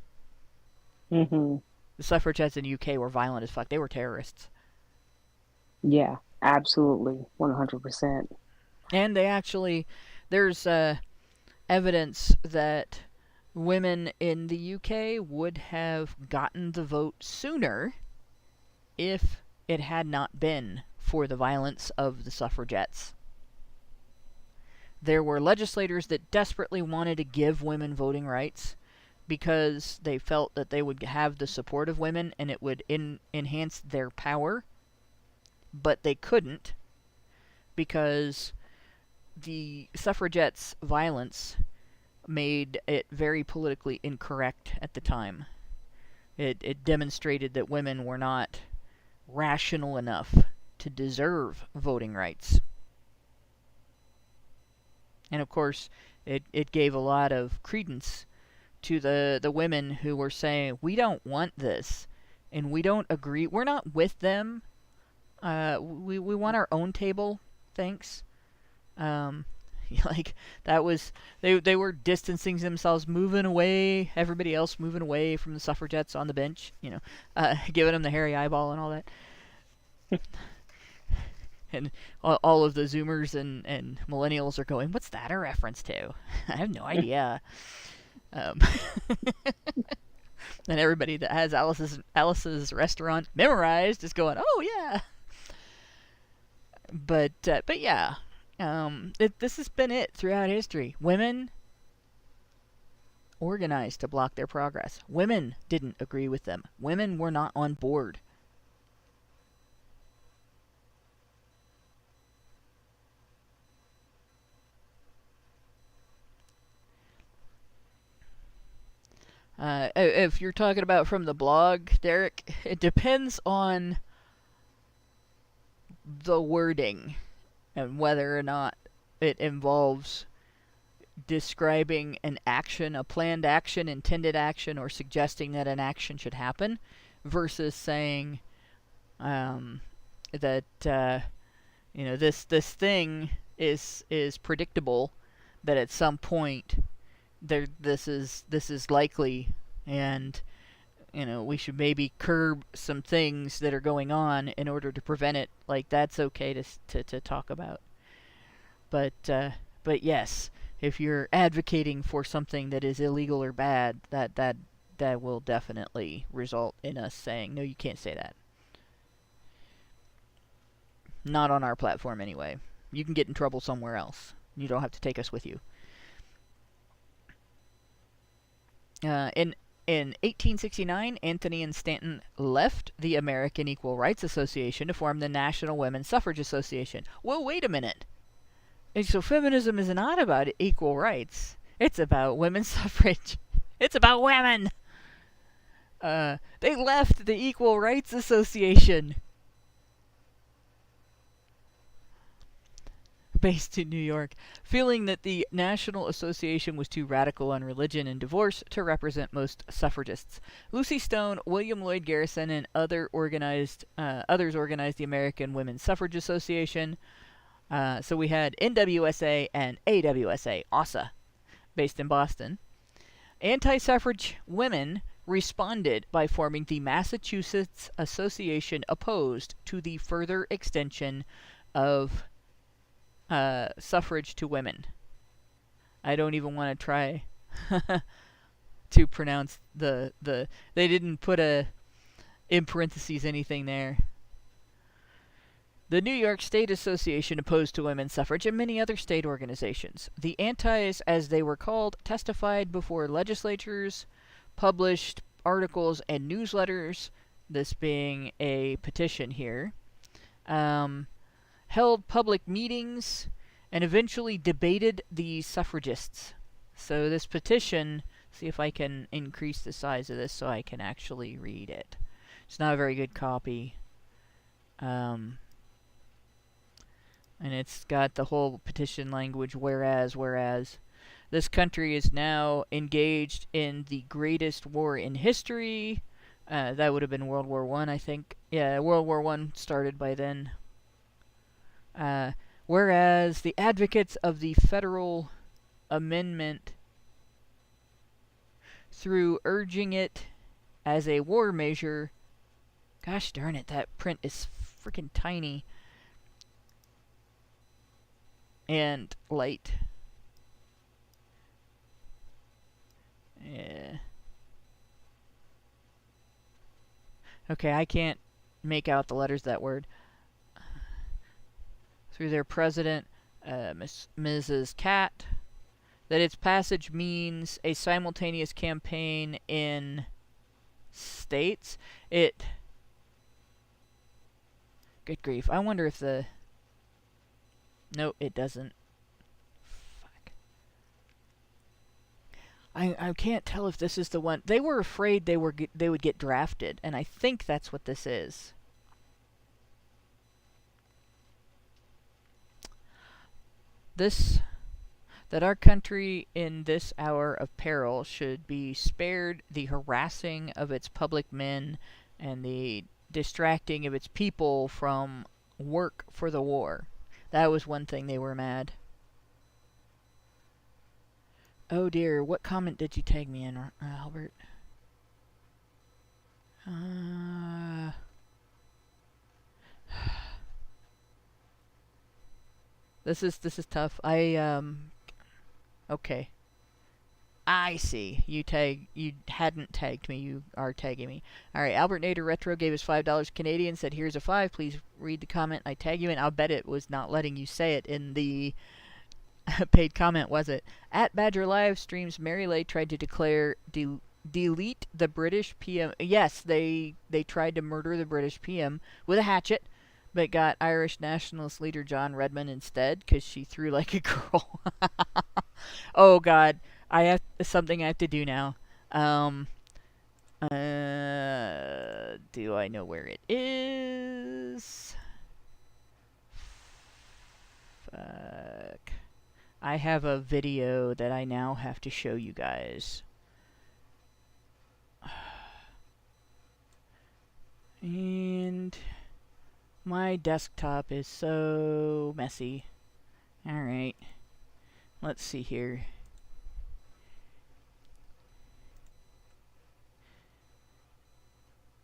The suffragettes in the UK were violent as fuck. They were terrorists. Yeah, absolutely. 100%. And they actually, there's evidence that women in the UK would have gotten the vote sooner if it had not been for the violence of the suffragettes. There were legislators that desperately wanted to give women voting rights because they felt that they would have the support of women and it would enhance their power, but they couldn't because the suffragettes' violence made it very politically incorrect at the time. It demonstrated that women were not rational enough to deserve voting rights. And of course, it gave a lot of credence to the women who were saying, we don't want this, and we don't agree, we're not with them We want our own table, thanks. Like, that was, they were distancing themselves, moving away, everybody else moving away from the suffragettes on the bench, giving them the hairy eyeball and all that. And all of the Zoomers and millennials are going, what's that a reference to? I have no idea. And everybody that has Alice's restaurant memorized is going, oh yeah. But yeah, this has been it throughout history. Women organized to block their progress. Women didn't agree with them. Women were not on board. If you're talking about from the blog, Derek, it depends on the wording and whether or not it involves describing an action, a planned action, intended action, or suggesting that an action should happen, versus saying that this thing is predictable, that at some point this is likely, and we should maybe curb some things that are going on in order to prevent it. Like, that's okay to talk about. But yes, if you're advocating for something that is illegal or bad, that will definitely result in us saying, no, you can't say that. Not on our platform anyway. You can get in trouble somewhere else. You don't have to take us with you. In 1869, Anthony and Stanton left the American Equal Rights Association to form the National Women's Suffrage Association. Well, wait a minute. And so feminism is not about equal rights. It's about women's suffrage. It's about women. They left the Equal Rights Association, based in New York, feeling that the National Association was too radical on religion and divorce to represent most suffragists. Lucy Stone, William Lloyd Garrison, and others organized the American Women's Suffrage Association. So we had NWSA and AWSA, ASA, based in Boston. Anti-suffrage women responded by forming the Massachusetts Association, opposed to the further extension of suffrage to women. I don't even want to try to pronounce the they didn't put in parentheses anything there. The New York State Association opposed to women's suffrage, and many other state organizations. The antis, as they were called, testified before legislatures, published articles and newsletters, this being a petition here, held public meetings, and eventually debated the suffragists. So this petition, see if I can increase the size of this so I can actually read it. It's not a very good copy. And it's got the whole petition language, whereas. This country is now engaged in the greatest war in history. That would have been World War I, I think. Yeah, World War I started by then. Whereas the advocates of the federal amendment, through urging it as a war measure, gosh darn it, that print is freaking tiny and light. Yeah. Okay, I can't make out the letters of that word. Through their president, Mrs. Catt, that its passage means a simultaneous campaign in states. Good grief. I wonder if the... Nope, it doesn't. Fuck. I can't tell if this is the one. They were afraid they would get drafted, and I think that's what this is. That our country in this hour of peril should be spared the harassing of its public men and the distracting of its people from work for the war. That was one thing they were mad. Oh dear, what comment did you tag me in, Albert? This is tough. Okay. I see. You hadn't tagged me. You are tagging me. All right. Albert Nader Retro gave us $5 Canadian. Said, "Here's a $5. Please read the comment I tag you in." I'll bet it was not letting you say it in the paid comment, was it? At Badger Live Streams, Mary Lay tried to declare delete the British PM. Yes, they tried to murder the British PM with a hatchet, but got Irish nationalist leader John Redmond instead because she threw like a girl. Oh God. I have something I have to do now. Do I know where it is? Fuck. I have a video that I now have to show you guys. And my desktop is so messy. Alright. Let's see here.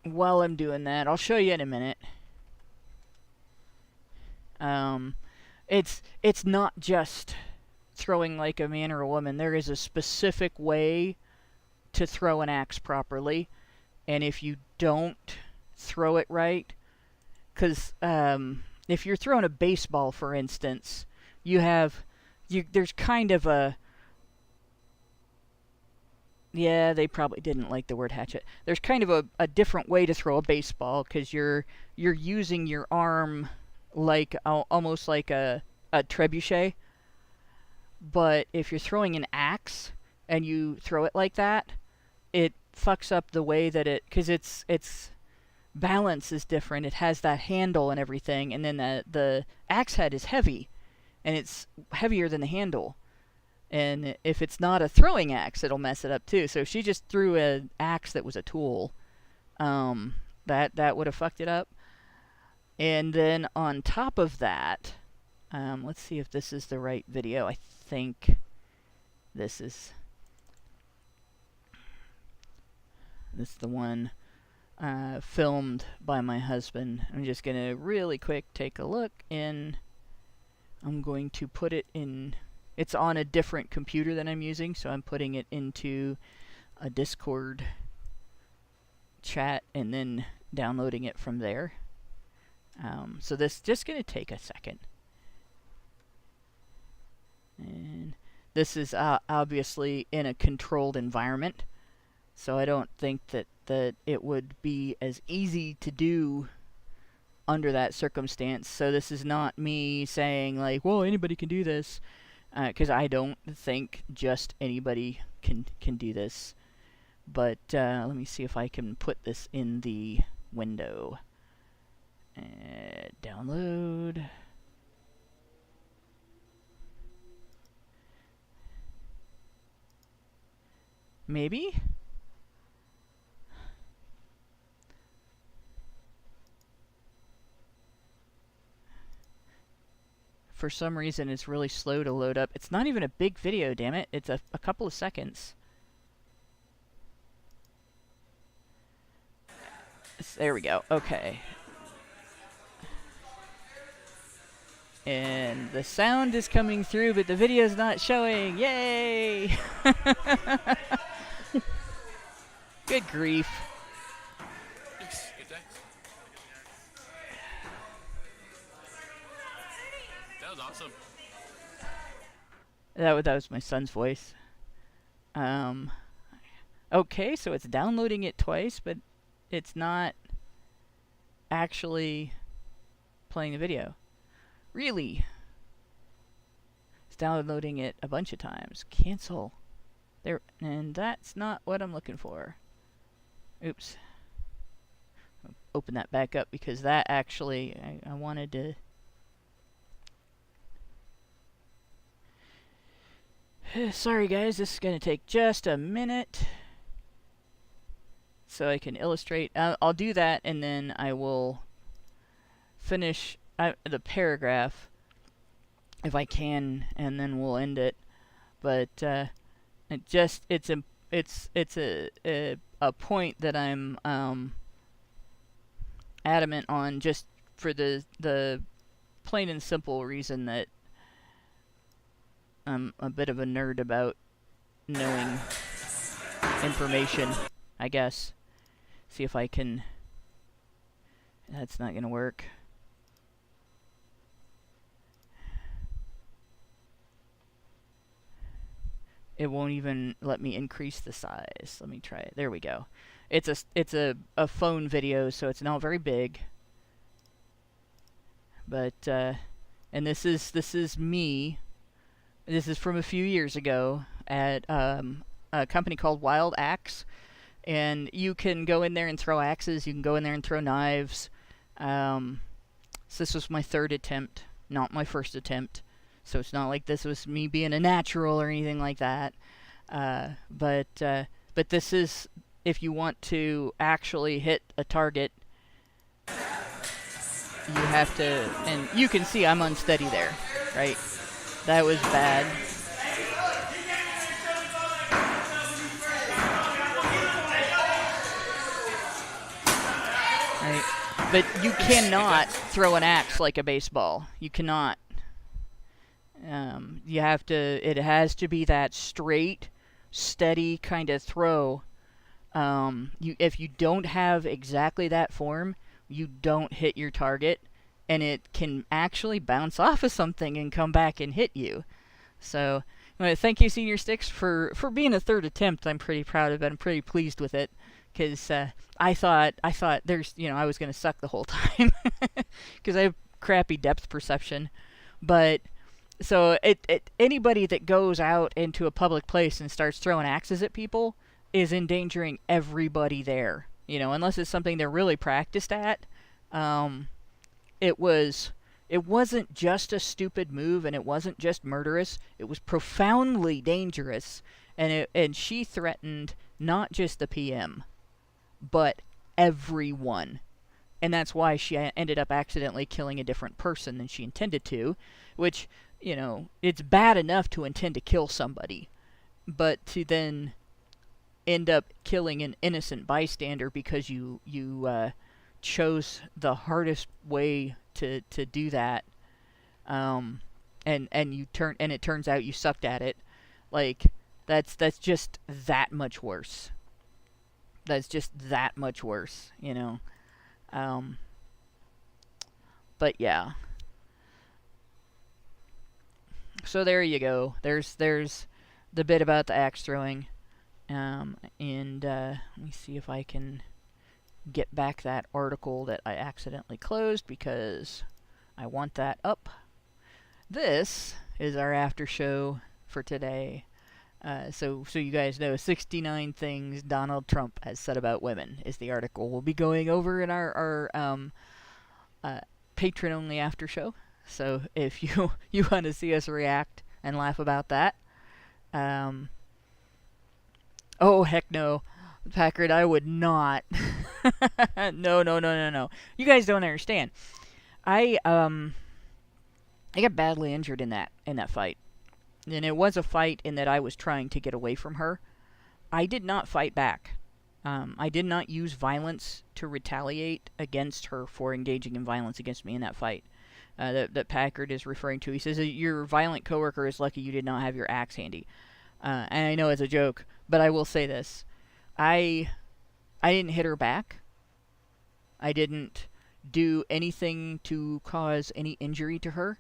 While I'm doing that, I'll show you in a minute. It's not just throwing like a man or a woman. There is a specific way to throw an axe properly, and if you don't throw it right, because if you're throwing a baseball, for instance, there's kind of a they probably didn't like the word hatchet. There's kind of a different way to throw a baseball because you're using your arm like almost like a trebuchet. But if you're throwing an axe and you throw it like that, it fucks up the way that because its balance is different. It has that handle and everything, and then the axe head is heavy, and it's heavier than the handle. And if it's not a throwing axe, it'll mess it up too. So if she just threw an axe that was a tool, that would have fucked it up. And then on top of that, let's see if this is the right video. I think this is the one filmed by my husband. I'm just going to really quick take a look, and I'm going to put it in... It's on a different computer than I'm using, so I'm putting it into a Discord chat and then downloading it from there. So this is just going to take a second. And this is obviously in a controlled environment, so I don't think that it would be as easy to do under that circumstance. So this is not me saying like, well, anybody can do this. Because I don't think just anybody can do this. But let me see if I can put this in the window. Download. Maybe? For some reason, it's really slow to load up. It's not even a big video, damn it. It's a couple of seconds. There we go. Okay. And the sound is coming through, but the video's not showing. Yay! Good grief. Awesome. That was my son's voice. Okay, so it's downloading it twice, but it's not actually playing the video. Really? It's downloading it a bunch of times. Cancel. There, and that's not what I'm looking for. Oops. I'll open that back up because that actually I wanted to. Sorry guys, this is going to take just a minute. so I can illustrate. I'll do that, and then I will finish the paragraph if I can, and then we'll end it. But it's a point that I'm adamant on, just for the plain and simple reason that I'm a bit of a nerd about knowing information, I guess. See if I can... That's not gonna work. It won't even let me increase the size. Let me try it. There we go. It's a phone video, so it's not very big. But and this is me. This is from a few years ago at a company called Wild Axe, and you can go in there and throw axes. You can go in there and throw knives. So this was my third attempt, not my first attempt. So it's not like this was me being a natural or anything like that. But this is, if you want to actually hit a target, you have to, and you can see I'm unsteady there, right? That was bad. Right? But you cannot throw an axe like a baseball. You cannot. You have to, it has to be that straight, steady kind of throw. If you don't have exactly that form, you don't hit your target, and it can actually bounce off of something and come back and hit you. So, thank you, Senior Sticks, for being a third attempt. I'm pretty proud of it. I'm pretty pleased with it, because I thought there's, I was gonna suck the whole time, because I have crappy depth perception. But so anybody that goes out into a public place and starts throwing axes at people is endangering everybody there. Unless it's something they're really practiced at. It wasn't just a stupid move, and it wasn't just murderous. It was profoundly dangerous, and she threatened not just the PM, but everyone. And that's why she ended up accidentally killing a different person than she intended to, which, it's bad enough to intend to kill somebody, but to then end up killing an innocent bystander because you chose the hardest way to do that, and it turns out you sucked at it. Like, that's just that much worse. That's just that much worse, But yeah. So there you go. There's the bit about the axe throwing. And let me see if I can get back that article that I accidentally closed, because I want that up. This is our after show for today. So you guys know, 69 things Donald Trump has said about women is the article we'll be going over in our patron-only after show. So if you want to see us react and laugh about that, oh heck no, Packard, I would not. No. You guys don't understand. I got badly injured in that fight. And it was a fight in that I was trying to get away from her. I did not fight back. I did not use violence to retaliate against her for engaging in violence against me in that fight. That Packard is referring to. He says that your violent coworker is lucky you did not have your axe handy. And I know it's a joke, but I will say this. I didn't hit her back. I didn't do anything to cause any injury to her.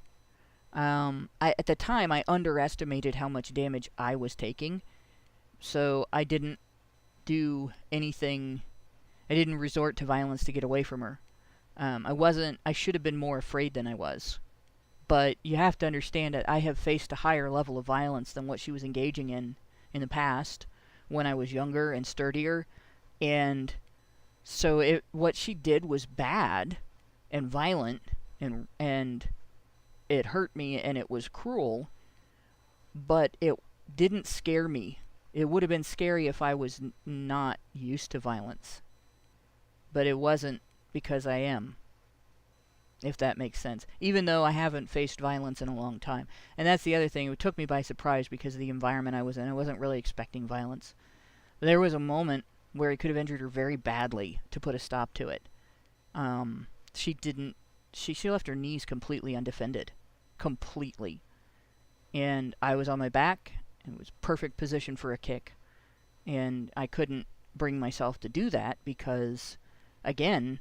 At the time, I underestimated how much damage I was taking. So I didn't do anything. I didn't resort to violence to get away from her. I should have been more afraid than I was. But you have to understand that I have faced a higher level of violence than what she was engaging in the past, when I was younger and sturdier. And so what she did was bad and violent, and it hurt me, and it was cruel, but it didn't scare me. It would have been scary if I was not used to violence. but it wasn't because I am, if that makes sense. Even though I haven't faced violence in a long time. And that's the other thing. It took me by surprise because of the environment I was in. I wasn't really expecting violence. But there was a moment where he could have injured her very badly to put a stop to it. She didn't. She left her knees completely undefended. Completely. And I was on my back. And it was perfect position for a kick. And I couldn't bring myself to do that because, again,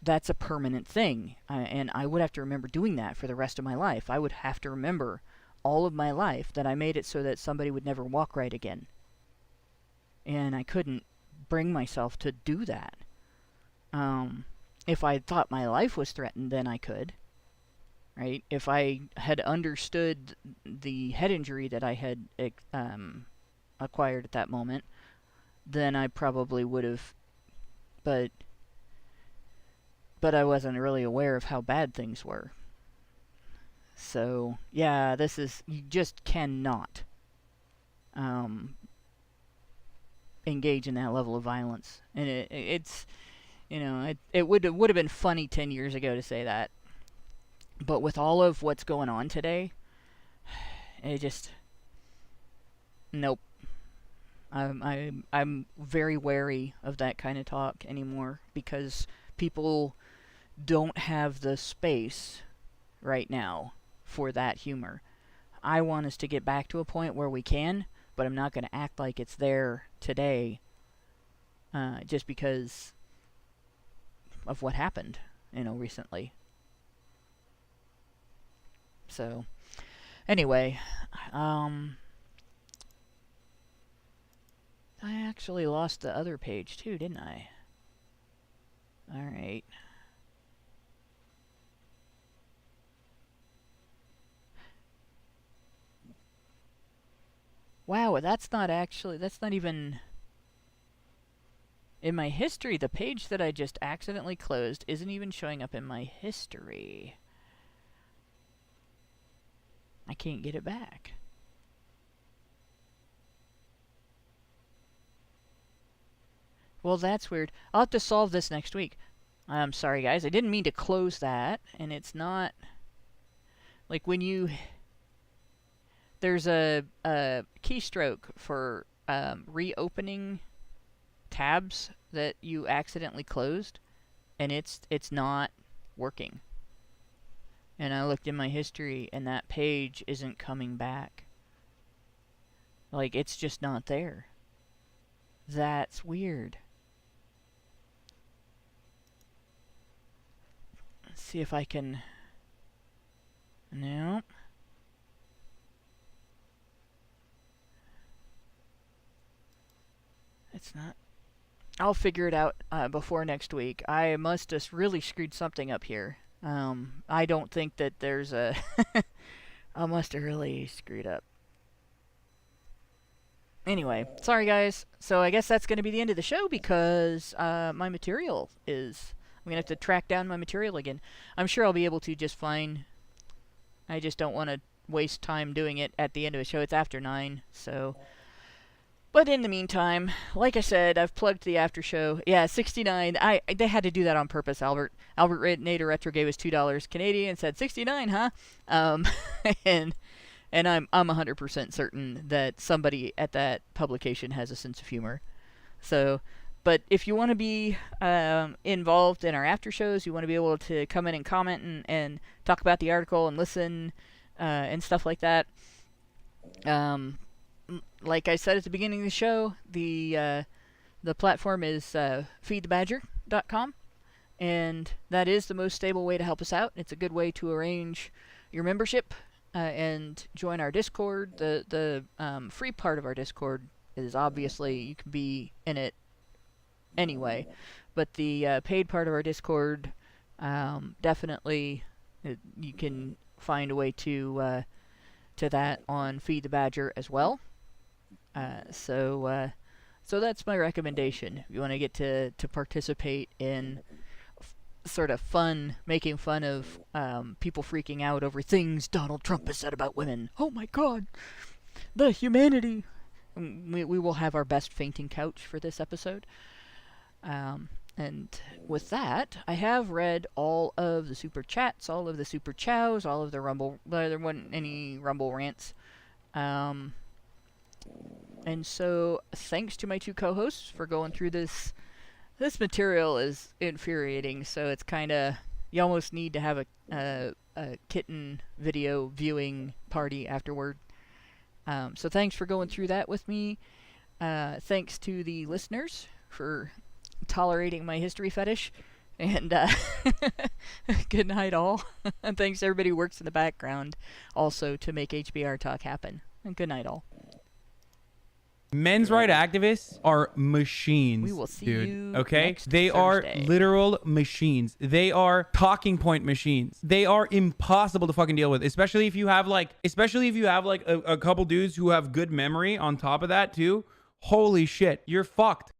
that's a permanent thing. And I would have to remember doing that for the rest of my life. I would have to remember all of my life that I made it so that somebody would never walk right again. And I couldn't bring myself to do that. If I thought my life was threatened, then I could. Right? If I had understood the head injury that I had acquired at that moment, then I probably would have. But I wasn't really aware of how bad things were. So, yeah, you just cannot engage in that level of violence. And it's, it would have been funny 10 years ago to say that. But with all of what's going on today, nope. I'm very wary of that kind of talk anymore because people don't have the space right now for that humor. I want us to get back to a point where we can, but I'm not going to act like it's there today just because of what happened, recently. So, anyway, I actually lost the other page too, didn't I? Alright. Wow, that's not even in my history. The page that I just accidentally closed isn't even showing up in my history. I can't get it back. Well, that's weird. I'll have to solve this next week. I'm sorry, guys. I didn't mean to close that, and it's not... Like, when you... There's a keystroke for reopening tabs that you accidentally closed, and it's not working. And I looked in my history, and that page isn't coming back. Like, it's just not there. That's weird. Let's see if I can... No. It's not... I'll figure it out before next week. I must have really screwed something up here. I don't think that there's a... I must have really screwed up. Anyway, sorry guys. So I guess that's going to be the end of the show because my material is... I'm going to have to track down my material again. I'm sure I'll be able to just fine. I just don't want to waste time doing it at the end of the show. It's after 9, so... But in the meantime, like I said, I've plugged the after show. Yeah, 69. They had to do that on purpose, Albert. Albert Nader Retro gave us $2 Canadian and said 69, huh? And I'm 100% certain that somebody at that publication has a sense of humor. So, but if you want to be involved in our after shows, you want to be able to come in and comment and talk about the article and listen and stuff like that. Like I said at the beginning of the show, the platform is feedthebadger.com, and that is the most stable way to help us out. It's a good way to arrange your membership and join our Discord. The free part of our Discord is obviously you can be in it anyway, but the paid part of our Discord definitely you can find a way to that on Feed the Badger as well. So that's my recommendation. If you want to get to participate in sort of fun, making fun of people freaking out over things Donald Trump has said about women. Oh my God, the humanity. We will have our best fainting couch for this episode. And with that, I have read all of the super chats, all of the super chows, all of the Rumble. There wasn't any Rumble rants. And so, thanks to my two co-hosts for going through this. This material is infuriating, so it's kind of, you almost need to have a kitten video viewing party afterward. So thanks for going through that with me. Thanks to the listeners for tolerating my history fetish. And good night all. And thanks to everybody who works in the background also to make HBR talk happen. And good night all. Men's rights activists are machines. We will see dude. you Okay? next They Thursday. are literal machines. They are talking point machines. They are impossible to fucking deal with, especially if you have like a couple dudes who have good memory on top of that too. Holy shit, you're fucked.